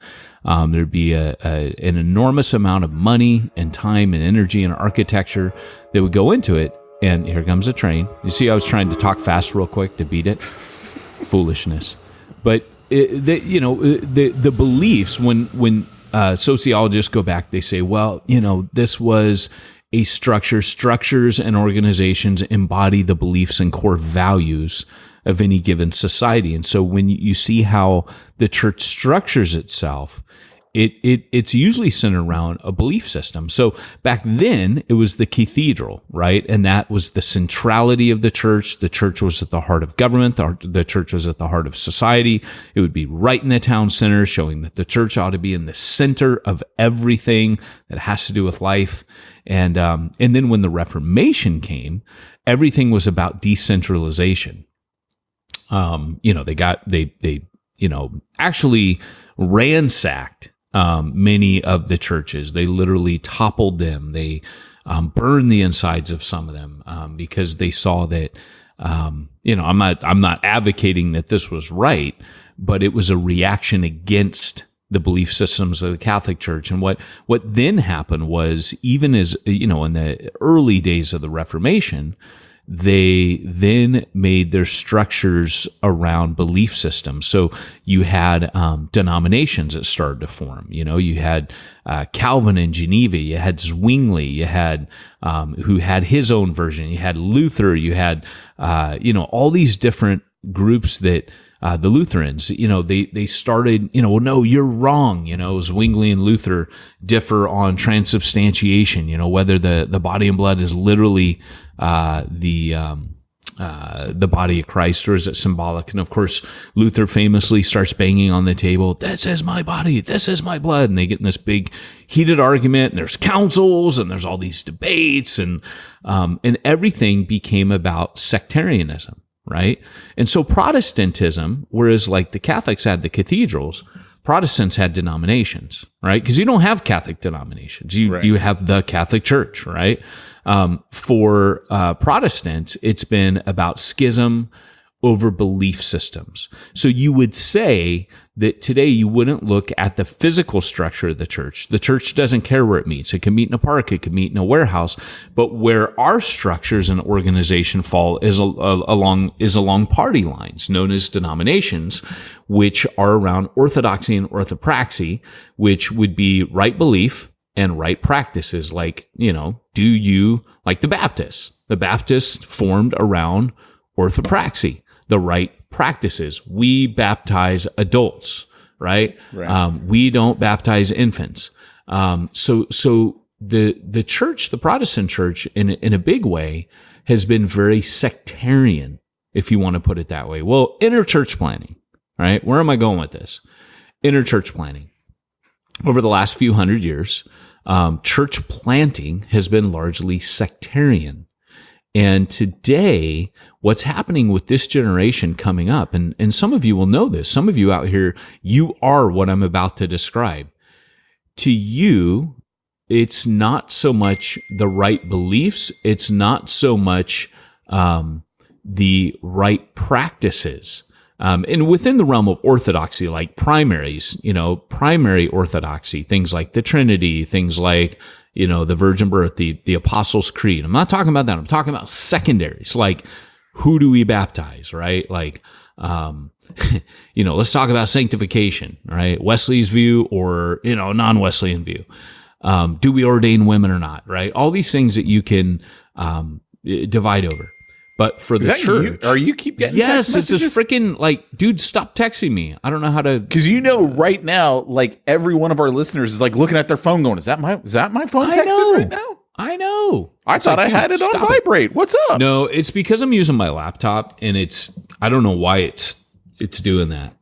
There'd be an enormous amount of money and time and energy and architecture that would go into it. And here comes a train. You see, I was trying to talk fast real quick to beat it. Foolishness. But the beliefs when sociologists go back, they say, well, this was a structure. Structures and organizations embody the beliefs and core values of any given society. And so when you see how the church structures itself, it's usually centered around a belief system. So back then it was the cathedral, right? And that was the centrality of the church. The church was at the heart of government. The church was at the heart of society. It would be right in the town center, showing that the church ought to be in the center of everything that has to do with life. And then when the Reformation came, everything was about decentralization. They actually ransacked many of the churches. They literally toppled them. They burned the insides of some of them because they saw that. I'm not advocating that this was right, but it was a reaction against the belief systems of the Catholic Church. And what then happened was, even as, in the early days of the Reformation, they then made their structures around belief systems. So you had denominations that started to form. You had Calvin in Geneva, you had Zwingli, you had who had his own version, you had Luther, you had all these different groups that the Lutherans, they started, no, you're wrong. Zwingli and Luther differ on transubstantiation, whether the body and blood is literally the body of Christ, or is it symbolic? And of course, Luther famously starts banging on the table, "This is my body, this is my blood." And they get in this big heated argument, and there's councils, and there's all these debates, and everything became about sectarianism. Right? And so Protestantism, whereas like the Catholics had the cathedrals, Protestants had denominations, right? Because you don't have Catholic denominations. You have the Catholic Church, right? For Protestants, it's been about schism over belief systems. So you would say that today you wouldn't look at the physical structure of the church. The church doesn't care where it meets. It can meet in a park. It can meet in a warehouse. But where our structures and organization fall is along party lines, known as denominations, which are around orthodoxy and orthopraxy, which would be right belief and right practices. Like, do you, like the Baptists? The Baptists formed around orthopraxy, the right practices. We baptize adults, right? We don't baptize infants. So the church, the Protestant church, in a big way, has been very sectarian, if you want to put it that way. Well, interchurch planting, right? Where am I going with this? Interchurch planting. Over the last few hundred years, church planting has been largely sectarian. And today, what's happening with this generation coming up, and some of you will know this, some of you out here, you are what I'm about to describe. To you, it's not so much the right beliefs, it's not so much the right practices. And within the realm of orthodoxy, like primaries, primary orthodoxy, things like the Trinity, things like the virgin birth, the Apostles' Creed. I'm not talking about that. I'm talking about secondaries. Like, who do we baptize, right? Like, let's talk about sanctification, right? Wesley's view or, non-Wesleyan view. Do we ordain women or not, right? All these things that you can divide over. But for the church, you keep getting yes, text it's just freaking like, dude, stop texting me. I don't know how to, because right now, like every one of our listeners is like looking at their phone, going, "Is that my phone texting right now?" I know. I thought I had it on vibrate. What's up? No, it's because I'm using my laptop, and I don't know why it's doing that.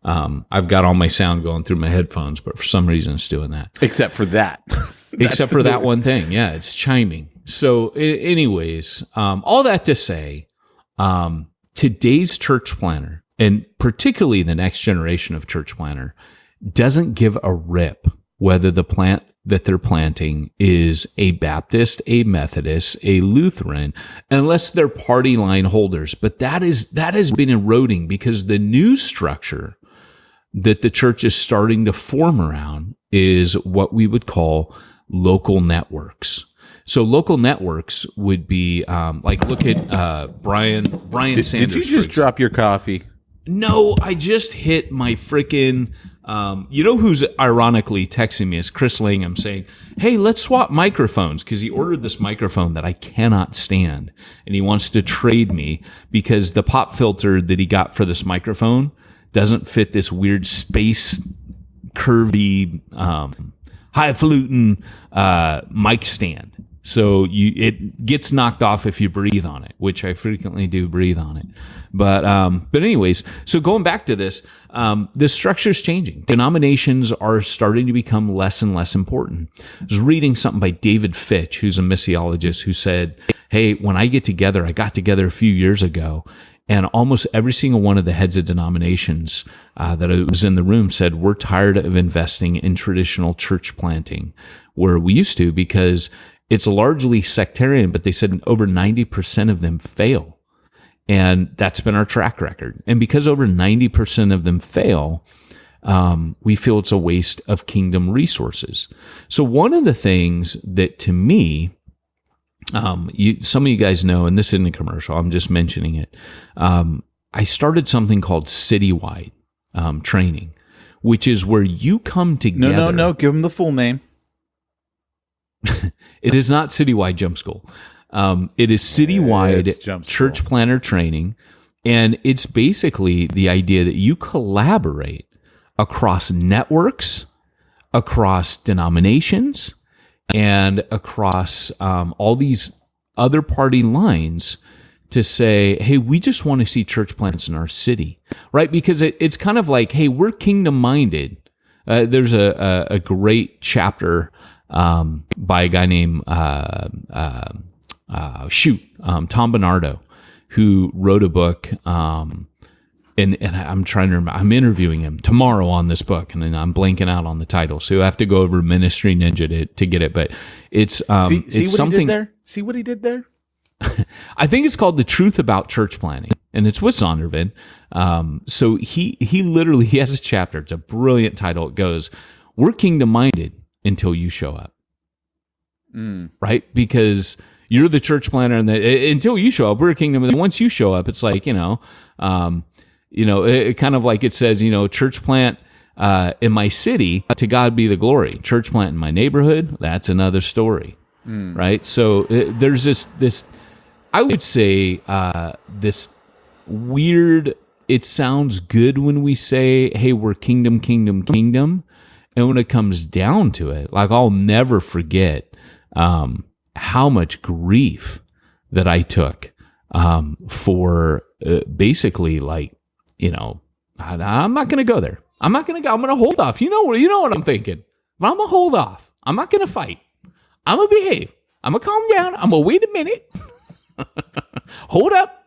I've got all my sound going through my headphones, but for some reason it's doing that. Except for that. Except for that one thing. Yeah, it's chiming. So anyways, all that to say, today's church planner, and particularly the next generation of church planner, doesn't give a rip whether the plant that they're planting is a Baptist, a Methodist, a Lutheran, unless they're party line holders. But that has been eroding, because the new structure that the church is starting to form around is what we would call local networks. So local networks would be look at Brian Sanders. Did you just drop your coffee? No, I just hit my freaking. Who's ironically texting me is Chris Langham saying, "Hey, let's swap microphones," because he ordered this microphone that I cannot stand, and he wants to trade me because the pop filter that he got for this microphone doesn't fit this weird space curvy highfalutin mic stand. So it gets knocked off if you breathe on it, which I frequently do breathe on it. But anyways, so going back to this, the structure is changing. Denominations are starting to become less and less important. I was reading something by David Fitch, who's a missiologist, who said, "Hey, when I got together a few years ago, and almost every single one of the heads of denominations that was in the room said, we're tired of investing in traditional church planting where we used to, because it's largely sectarian," but they said over 90% of them fail. And that's been our track record. And because over 90% of them fail, we feel it's a waste of kingdom resources. So one of the things that to me, some of you guys know, and this isn't a commercial, I'm just mentioning it. I started something called Citywide training, which is where you come together. No. Give them the full name. It is not Citywide Jump School. It is Citywide Church Planner Training. And it's basically the idea that you collaborate across networks, across denominations, and across all these other party lines to say, hey, we just want to see church plants in our city, right? Because it's kind of like, hey, we're kingdom-minded. There's a great chapter by a guy named Tom Bernardo, who wrote a book, and I'm trying to remember. I'm interviewing him tomorrow on this book, and I'm blanking out on the title, so you have to go over Ministry Ninja to get it. But it's see it's what something. He did there? See what he did there? I think it's called The Truth About Church Planning, and it's with Zondervan. So he literally has a chapter. It's a brilliant title. It goes, "We're kingdom minded until you show up," right? Because you're the church planner, and until you show up, we're a kingdom. And once you show up, it's like it kind of like it says, church plant in my city, to God be the glory. Church plant in my neighborhood, that's another story, right? So there's this. I would say this weird. It sounds good when we say, "Hey, we're kingdom," and when it comes down to it, like I'll never forget how much grief that I took for basically like, I'm not going to go there. I'm not going to go. I'm going to hold off. You know what I'm thinking. But I'm going to hold off. I'm not going to fight. I'm going to behave. I'm going to calm down. I'm going to wait a minute. Hold up.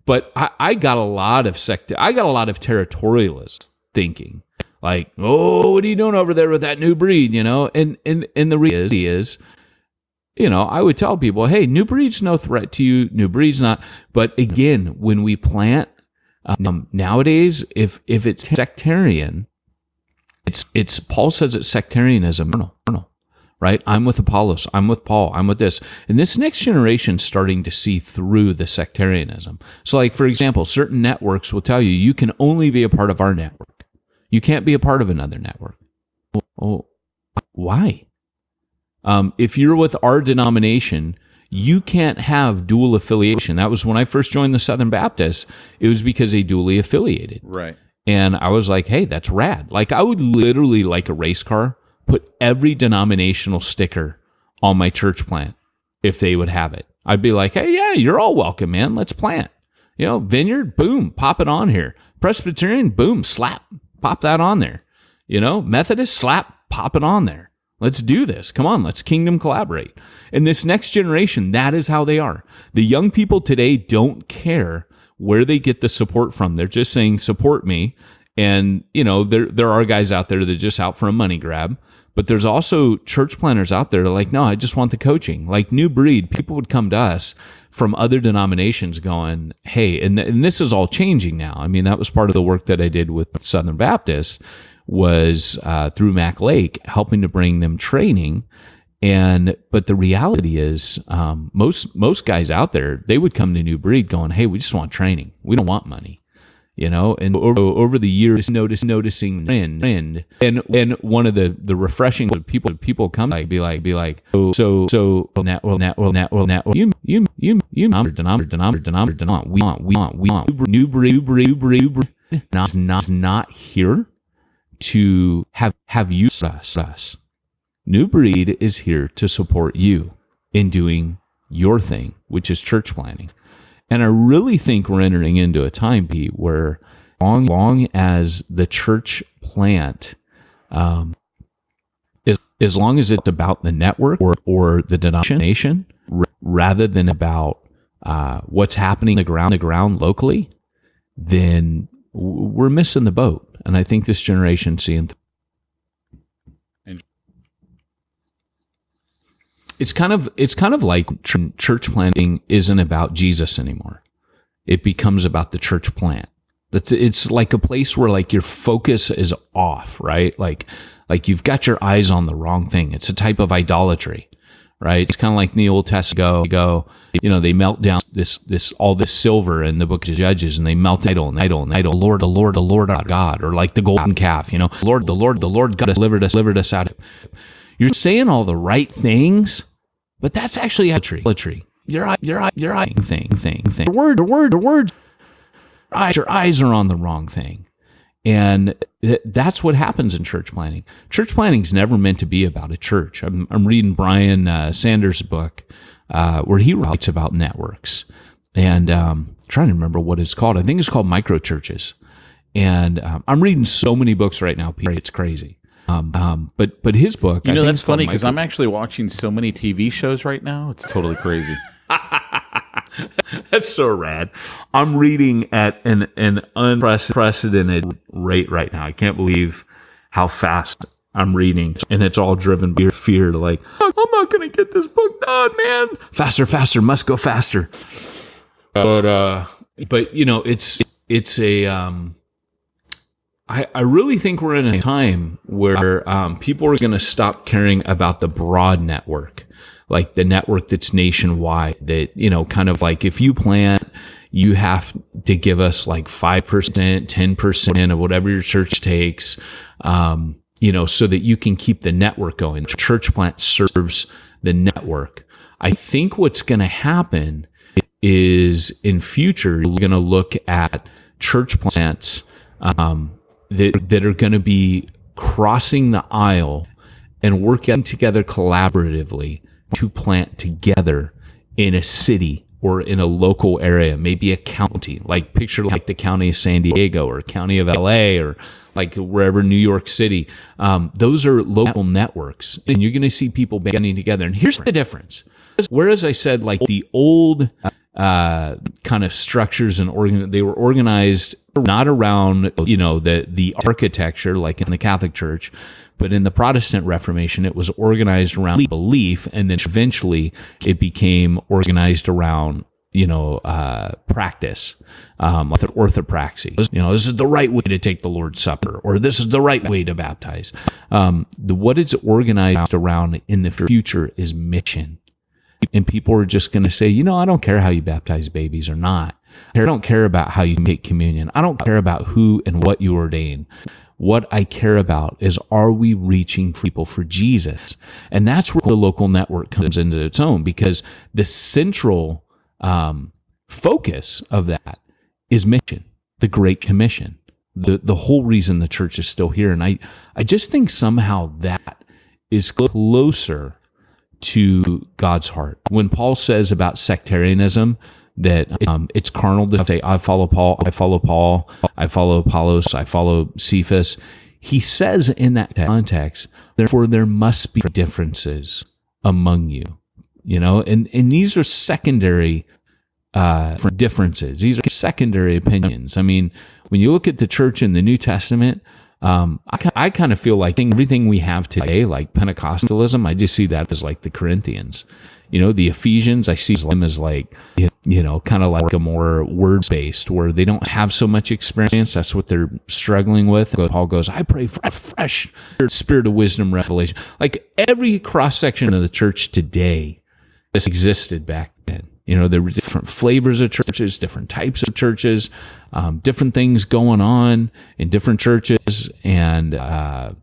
But I got a lot of territorialist thinking like, oh, what are you doing over there with that new breed? And the reality is, I would tell people, hey, new breed's no threat to you. New breed's not. But again, when we plant, nowadays, if it's sectarian, it's Paul says it's sectarianism. No, right? I'm with Apollos. I'm with Paul. I'm with this. And this next generation's starting to see through the sectarianism. So like, for example, certain networks will tell you, you can only be a part of our network. You can't be a part of another network. Oh, why? If you're with our denomination, you can't have dual affiliation. That was when I first joined the Southern Baptists. It was because they dually affiliated. Right. And I was like, hey, that's rad. Like I would literally, like a race car, put every denominational sticker on my church plant if they would have it. I'd be like, hey, yeah, you're all welcome, man. Let's plant. Vineyard, boom, pop it on here. Presbyterian, boom, slap, pop that on there. Methodist, slap, pop it on there. Let's do this. Come on, let's kingdom collaborate. And this next generation, that is how they are. The young people today don't care where they get the support from. They're just saying, support me. And, there are guys out there that are just out for a money grab. But there's also church planners out there that are like, no, I just want the coaching. Like New Breed, people would come to us from other denominations going, hey, and this is all changing now. I mean, that was part of the work that I did with Southern Baptists was through Mac Lake, helping to bring them training. But the reality is, most guys out there, they would come to New Breed going, hey, we just want training. We don't want money. And over the years, noticing trend, and one of the refreshing people come be like, so we want New Breed not here to have you us. New Breed is here to support you in doing your thing, which is church planning. And I really think we're entering into a time, Pete, where long as the church plant, as long as it's about the network or the denomination, rather than about what's happening on the ground locally, then we're missing the boat. And I think this generation seeing. It's kind of like church planting isn't about Jesus anymore. It becomes about the church plant. It's like a place where like your focus is off, right? Like you've got your eyes on the wrong thing. It's a type of idolatry, right? It's kind of like in the Old Testament, they melt down all this silver in the book of Judges, and they melt idol, Lord, the Lord our God, or like the golden calf, Lord, the Lord God delivered us out. You're saying all the right things, but that's actually idolatry. Your eye thing. Your eyes are on the wrong thing. And that's what happens in church planning. Church planning is never meant to be about a church. I'm reading Brian Sanders' book where he writes about networks. And trying to remember what it's called. I think it's called Microchurches. And I'm reading so many books right now, Peter. It's crazy. But his book, that's funny because I'm actually watching so many TV shows right now. It's totally crazy. That's so rad. I'm reading at an unprecedented rate right now. I can't believe how fast I'm reading, and it's all driven by fear to like, I'm not going to get this book done, man. Faster, must go faster. But it's a, I really think we're in a time where people are going to stop caring about the broad network, like the network that's nationwide, that, kind of like if you plant, you have to give us like 5%, 10% of whatever your church takes, so that you can keep the network going. Church plant serves the network. I think what's going to happen is in future, you're going to look at church plants, that are going to be crossing the aisle and working together collaboratively to plant together in a city or in a local area, maybe a county, like picture like the county of San Diego or county of LA or like wherever, New York City. Those are local networks, and you're going to see people banding together. And here's the difference. Whereas I said like the old kind of structures and they were organized not around, the architecture like in the Catholic Church, but in the Protestant Reformation, it was organized around belief, and then eventually it became organized around, practice, orthopraxy. This is the right way to take the Lord's Supper, or this is the right way to baptize. What it's organized around in the future is mission. And people are just going to say, I don't care how you baptize babies or not. I don't care about how you take communion. I don't care about who and what you ordain. What I care about is, are we reaching people for Jesus? And that's where the local network comes into its own, because the central focus of that is mission, the Great Commission, the whole reason the church is still here. And I just think somehow that is closer to God's heart. When Paul says about sectarianism that it's carnal to say, I follow Paul, I follow Apollos, I follow Cephas, he says in that context, therefore there must be differences among you, and these are secondary differences. These are secondary opinions. I mean, when you look at the church in the New Testament, I kind of feel like everything we have today, like Pentecostalism, I just see that as like the Corinthians. The Ephesians, I see them as like, kind of like a more word-based, where they don't have so much experience. That's what they're struggling with. Paul goes, I pray for a fresh spirit of wisdom, revelation. Like every cross-section of the church today this existed back then. There were different flavors of churches, different types of churches, different things going on in different churches. And, there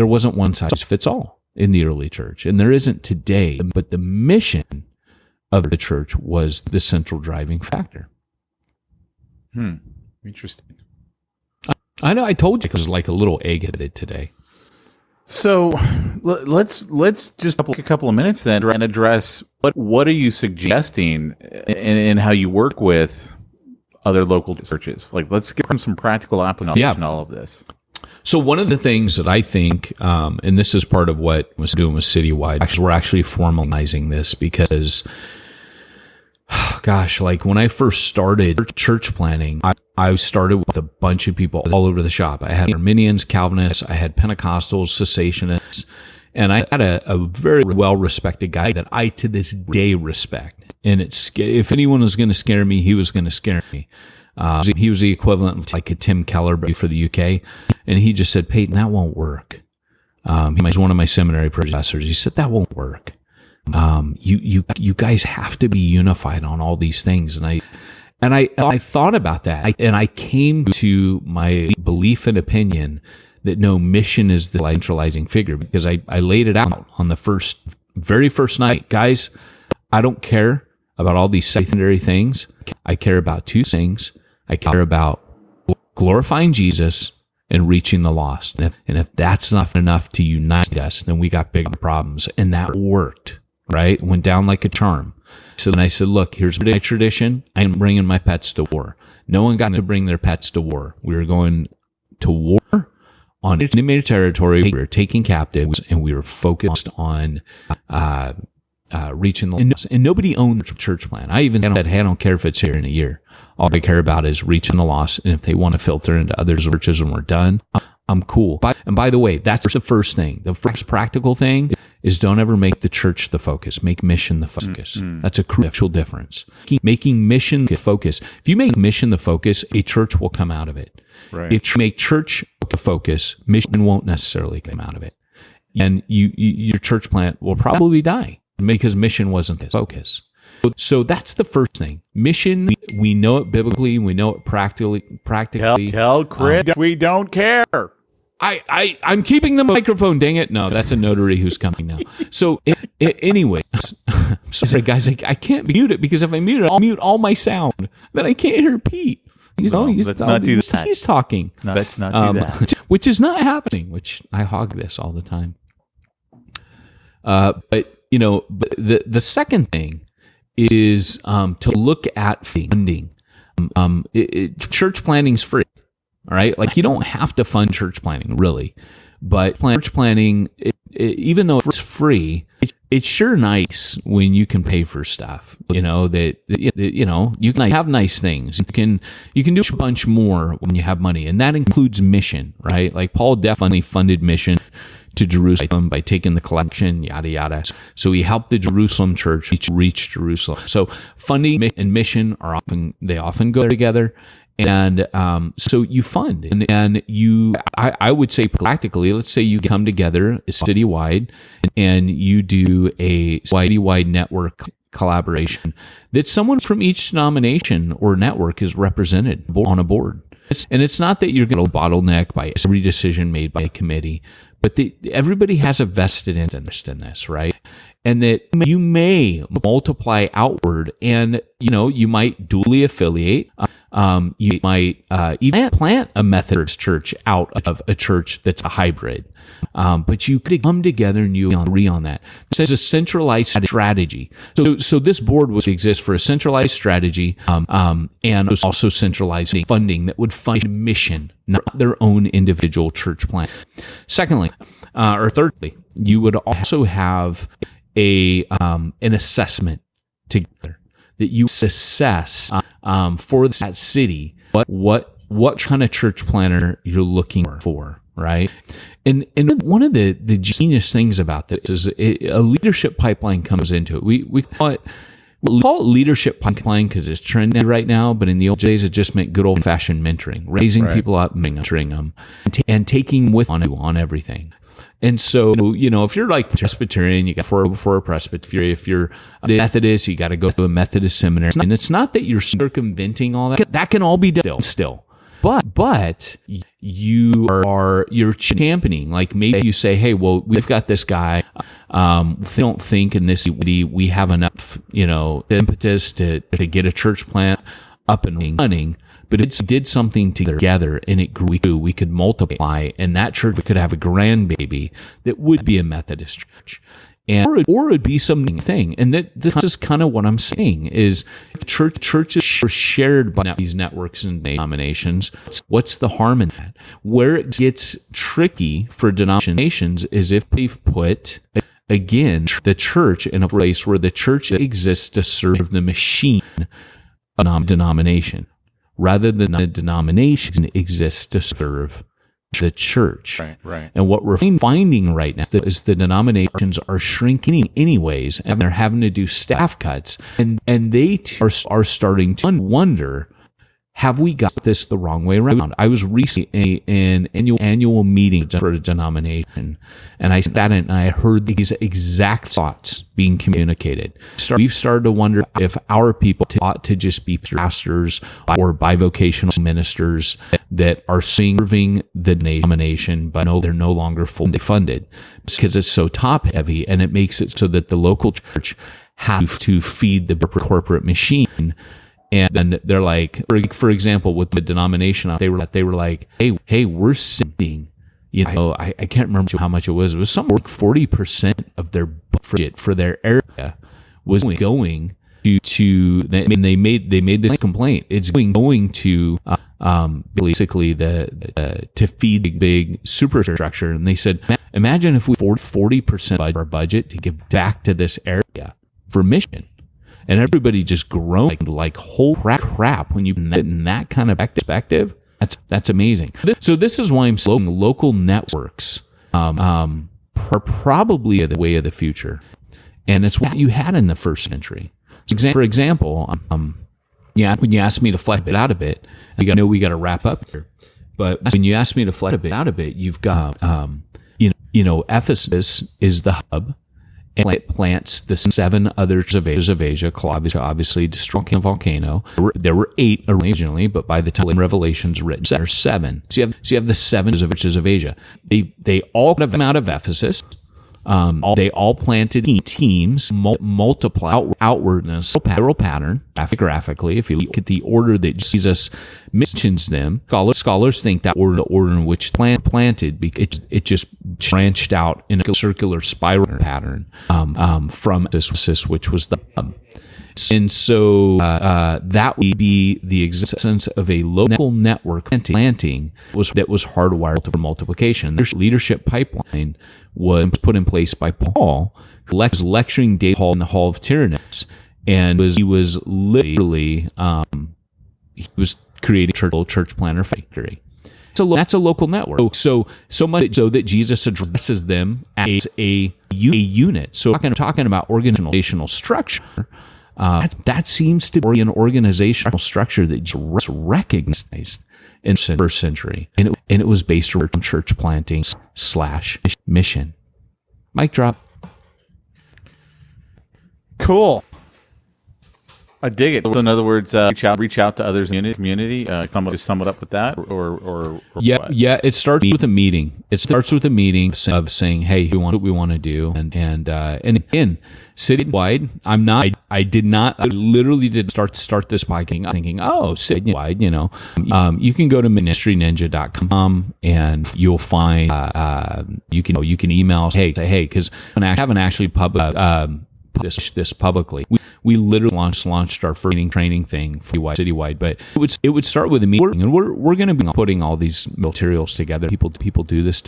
wasn't one size fits all in the early church. And there isn't today, but the mission of the church was the central driving factor. Interesting. I know I told you it was like a little egg-headed today. So let's just take a couple of minutes then and address what are you suggesting in how you work with other local churches? Like, let's give them some practical application on all of this. So one of the things that I think, and this is part of what we're doing with Citywide, we're actually formalizing this because, gosh, like when I first started church planning, I started with a bunch of people all over the shop. I had Arminians, Calvinists, I had Pentecostals, Cessationists, and I had a very well-respected guy that I to this day respect. And if anyone was going to scare me, he was going to scare me. He was the equivalent of like a Tim Keller for the UK. And he just said, Peyton, that won't work. He was one of my seminary professors. He said, that won't work. You guys have to be unified on all these things. And I thought about that, and I came to my belief and opinion that no, mission is the centralizing figure, because I laid it out on the very first night. Guys, I don't care about all these secondary things. I care about two things. I care about glorifying Jesus and reaching the lost. And if that's not enough to unite us, then we got big problems. And that worked, right? It went down like a charm. So then I said, look, here's my tradition. I'm bringing my pets to war. No one got to bring their pets to war. We were going to war on enemy territory. We were taking captives, and we were focused on reaching the lost. And nobody owned the church plan. I even said, hey, I don't care if it's here in a year. All I care about is reaching the lost. And if they want to filter into other churches when we're done, I'm cool. And by the way, that's the first thing. The first practical thing is don't ever make the church the focus. Make mission the focus. That's a crucial difference. Making mission the focus. If you make mission the focus, a church will come out of it. Right. If you make church the focus, mission won't necessarily come out of it. And your church plant will probably die because mission wasn't the focus. So that's the first thing. Mission, we know it biblically, we know it practically. Tell Chris we don't care. I'm keeping the microphone, dang it. No, that's a notary who's coming now. So anyway, sorry guys, I can't mute it, because if I mute it, I'll mute all my sound. Then I can't hear Pete. Let's not do that. He's talking. No, let's not do that. Which is not happening, which I hog this all the time. But the second thing is to look at funding. Church planning's free. All right. Like, you don't have to fund church planning, really, but church planning, even though it's free, it's sure nice when you can pay for stuff, you can have nice things. You can do a bunch more when you have money, and that includes mission, right? Like, Paul definitely funded mission to Jerusalem by taking the collection, yada, yada. So he helped the Jerusalem church reach Jerusalem. So funding and mission often go together. And so you fund, and I would say practically, let's say you come together citywide and you do a citywide network collaboration that someone from each denomination or network is represented on a board. And it's not that you're going to bottleneck by every decision made by a committee, but everybody has a vested interest in this, right? And that you may multiply outward, and you might duly affiliate. You might even plant a Methodist church out of a church that's a hybrid. But you could come together and you agree on that. This is a centralized strategy. So this board would exist for a centralized strategy, and also centralized funding that would fund mission, not their own individual church plan. Secondly, or thirdly, you would also have an assessment together that you assess for that city what kind of church planner you're looking for, right? And one of the genius things about this is a leadership pipeline comes into it. We call it leadership pipeline because it's trendy right now, but in the old days it just meant good old fashioned mentoring, raising people up, mentoring them, and taking with on everything. And so, if you're like Presbyterian, you got for a Presbyterian. If you're a Methodist, you got to go to a Methodist seminary. And it's not that you're circumventing all that. That can all be done still. But you're championing. Like, maybe you say, hey, well, we've got this guy. We don't think in this city we have enough, impetus to get a church plant up and running. But it did something together, and it grew. We could multiply, and that church could have a grandbaby that would be a Methodist church, or it would be something. And this is kind of what I'm saying is churches are shared by these networks and denominations. What's the harm in that? Where it gets tricky for denominations is if they've put, again, the church in a place where the church exists to serve the machine of denomination, rather than the denomination exists to serve the church. Right. And what we're finding right now is the denominations are shrinking anyways, and they're having to do staff cuts, and they are starting to wonder, have we got this the wrong way around? I was recently in an annual meeting for a denomination, and I sat in and I heard these exact thoughts being communicated. We've started to wonder if our people ought to just be pastors or bivocational ministers that are serving the denomination, but no, they're no longer fully funded because it's so top heavy, and it makes it so that the local church have to feed the corporate machine. And then they're like, for example, with the denomination, they were like, hey, we're sending, I can't remember how much it was. It was something like 40% of their budget for their area was going to they made this complaint. It's going to basically to feed the big superstructure. And they said, imagine if we 40% of our budget to give back to this area for mission. And everybody just groaned like whole crap when you put in that kind of perspective. That's amazing. So this is why I'm saying local networks are probably the way of the future. And it's what you had in the first century. For example, when you asked me to flesh it out a bit, I know we got to wrap up here. But when you asked me to flesh it out a bit, you've got, Ephesus is the hub. And it plants the 7 others of Asia, obviously destroying a volcano. There were 8 originally, but by the time Revelation's written, there are 7. So you have the 7 of Asia. They all come out of Ephesus. They all planted teams, multiply outwardness, pattern, graphically. If you look at the order that Jesus mentions them, scholars think that order in which planted, it just branched out in a circular spiral pattern from Ephesus, which was the hub. And so that would be the existence of a local network planting that was hardwired for multiplication. Their leadership pipeline was put in place by Paul, who was lecturing David Hall in the Hall of Tyrannus, and he was literally he was creating a church planner factory. So that's a local network. So much so that Jesus addresses them as a unit. So talking about organizational structure. That seems to be an organizational structure that just recognized in the first century. And it was based around church planting / mission. Mic drop. Cool. I dig it. So in other words, reach out to others in the community. Just sum it up with that, or what? Yeah. It starts with a meeting. It starts with a meeting of saying, "Hey, we want what we want to do," and again, citywide. I literally did start this podcast thinking, oh, citywide. You can go to ministryninja.com and you'll find you can email us, hey, because I haven't actually this publicly. We literally launched our first training thing citywide, but it would start with a meeting, and we're going to be putting all these materials together. People do this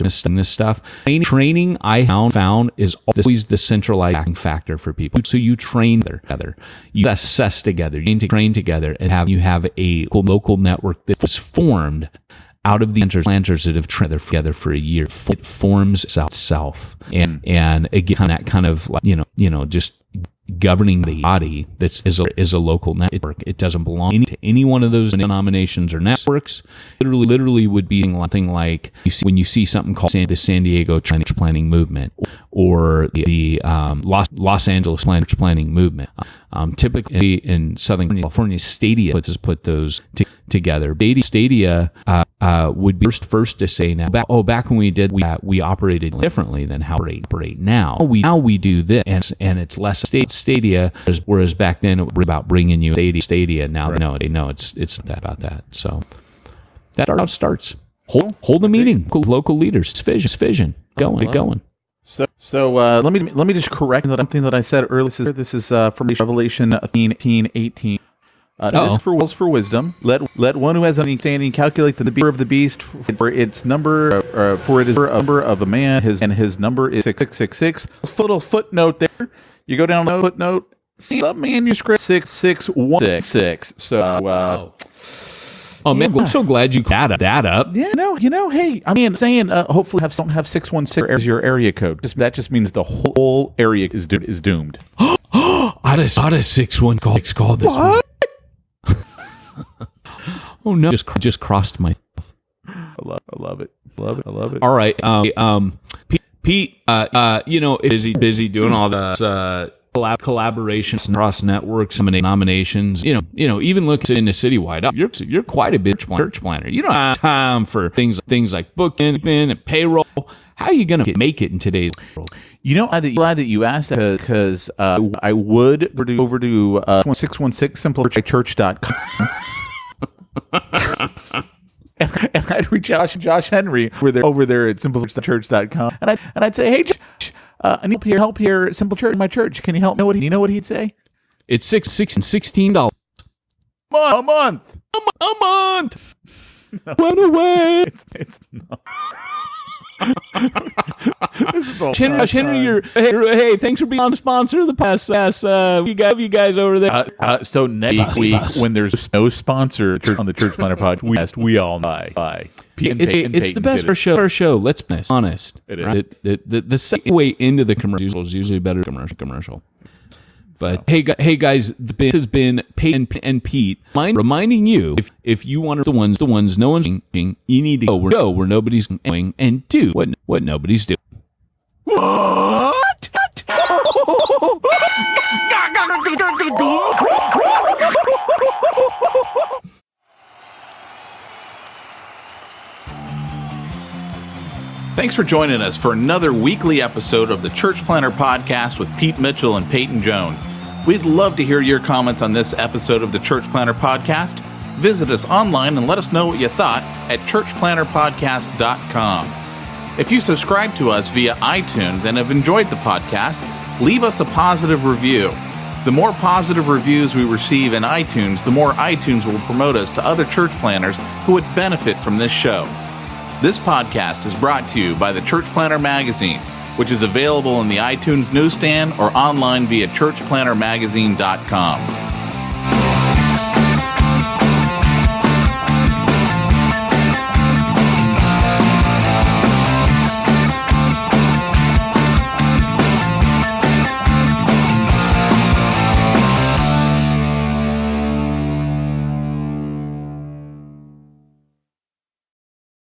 stuff. Training I found is always the centralizing factor for people. So you train together, you assess together, you train together, and you have a local network that was formed out of the planters that have trained together for a year. It forms itself, and again, that kind of just governing the body is a local network. It doesn't belong to any one of those denominations or networks. Literally would be something like when you see something called the San Diego Church Planning Movement or the Los Angeles Church Planning Movement. Typically in Southern California, Stadia put those together. Stadia would be first to say now. Back when we did, we operated differently than how we operate now. Now we do this, and it's less Stadia, whereas back then it was about bringing you Stadia. Now no, it's about that. So that's how it starts. Hold a meeting. Local leaders. It's vision. Going. So let me just correct something that I said earlier. This is from Revelation 18:18. This for wisdom. Let one who has understanding calculate the number of the beast, for its number, for it is a number of a man. His number is 666. Little footnote there. You go down the footnote. See the manuscript 6616. So. Oh man, I'm so glad you got that up. Yeah, hey, I mean, saying hopefully have 616 as your area code. That just means the whole area is doomed. Out of 616 call this. What? Oh no, just crossed my. I love it. All right. Pete, busy doing all the collaborations across networks, denominations. Even looking into citywide. You're quite a bit church planner. You don't have time for things like bookkeeping and payroll. How are you going to make it in today's world? I'm glad that you asked that, because I would go over to 616simplechurch.com. And I'd reach out to Josh Henry over there at simplechurch.com, and I'd say, hey, Josh, I need help here, Simple Church, my church. Can you help me? You know what he'd say? It's $16 a month. A month. Run away. It's not. This is the Henry, hey, thanks for being on the sponsor of the past. You guys over there. So next week, when there's no sponsor on the Church Planner podcast, we all buy. It's the best for show. Let's be honest. It is. Right? The second way into the commercial is usually better commercial. But hey guys, this has been Peyton and Pete reminding you, if you want the ones no one's doing, you need to go where nobody's going and do what nobody's doing. What? Thanks for joining us for another weekly episode of the Church Planner Podcast with Pete Mitchell and Peyton Jones. We'd love to hear your comments on this episode of the Church Planner Podcast. Visit us online and let us know what you thought at churchplannerpodcast.com. If you subscribe to us via iTunes and have enjoyed the podcast, leave us a positive review. The more positive reviews we receive in iTunes, the more iTunes will promote us to other church planners who would benefit from this show. This podcast is brought to you by the Church Planner Magazine, which is available in the iTunes newsstand or online via churchplannermagazine.com.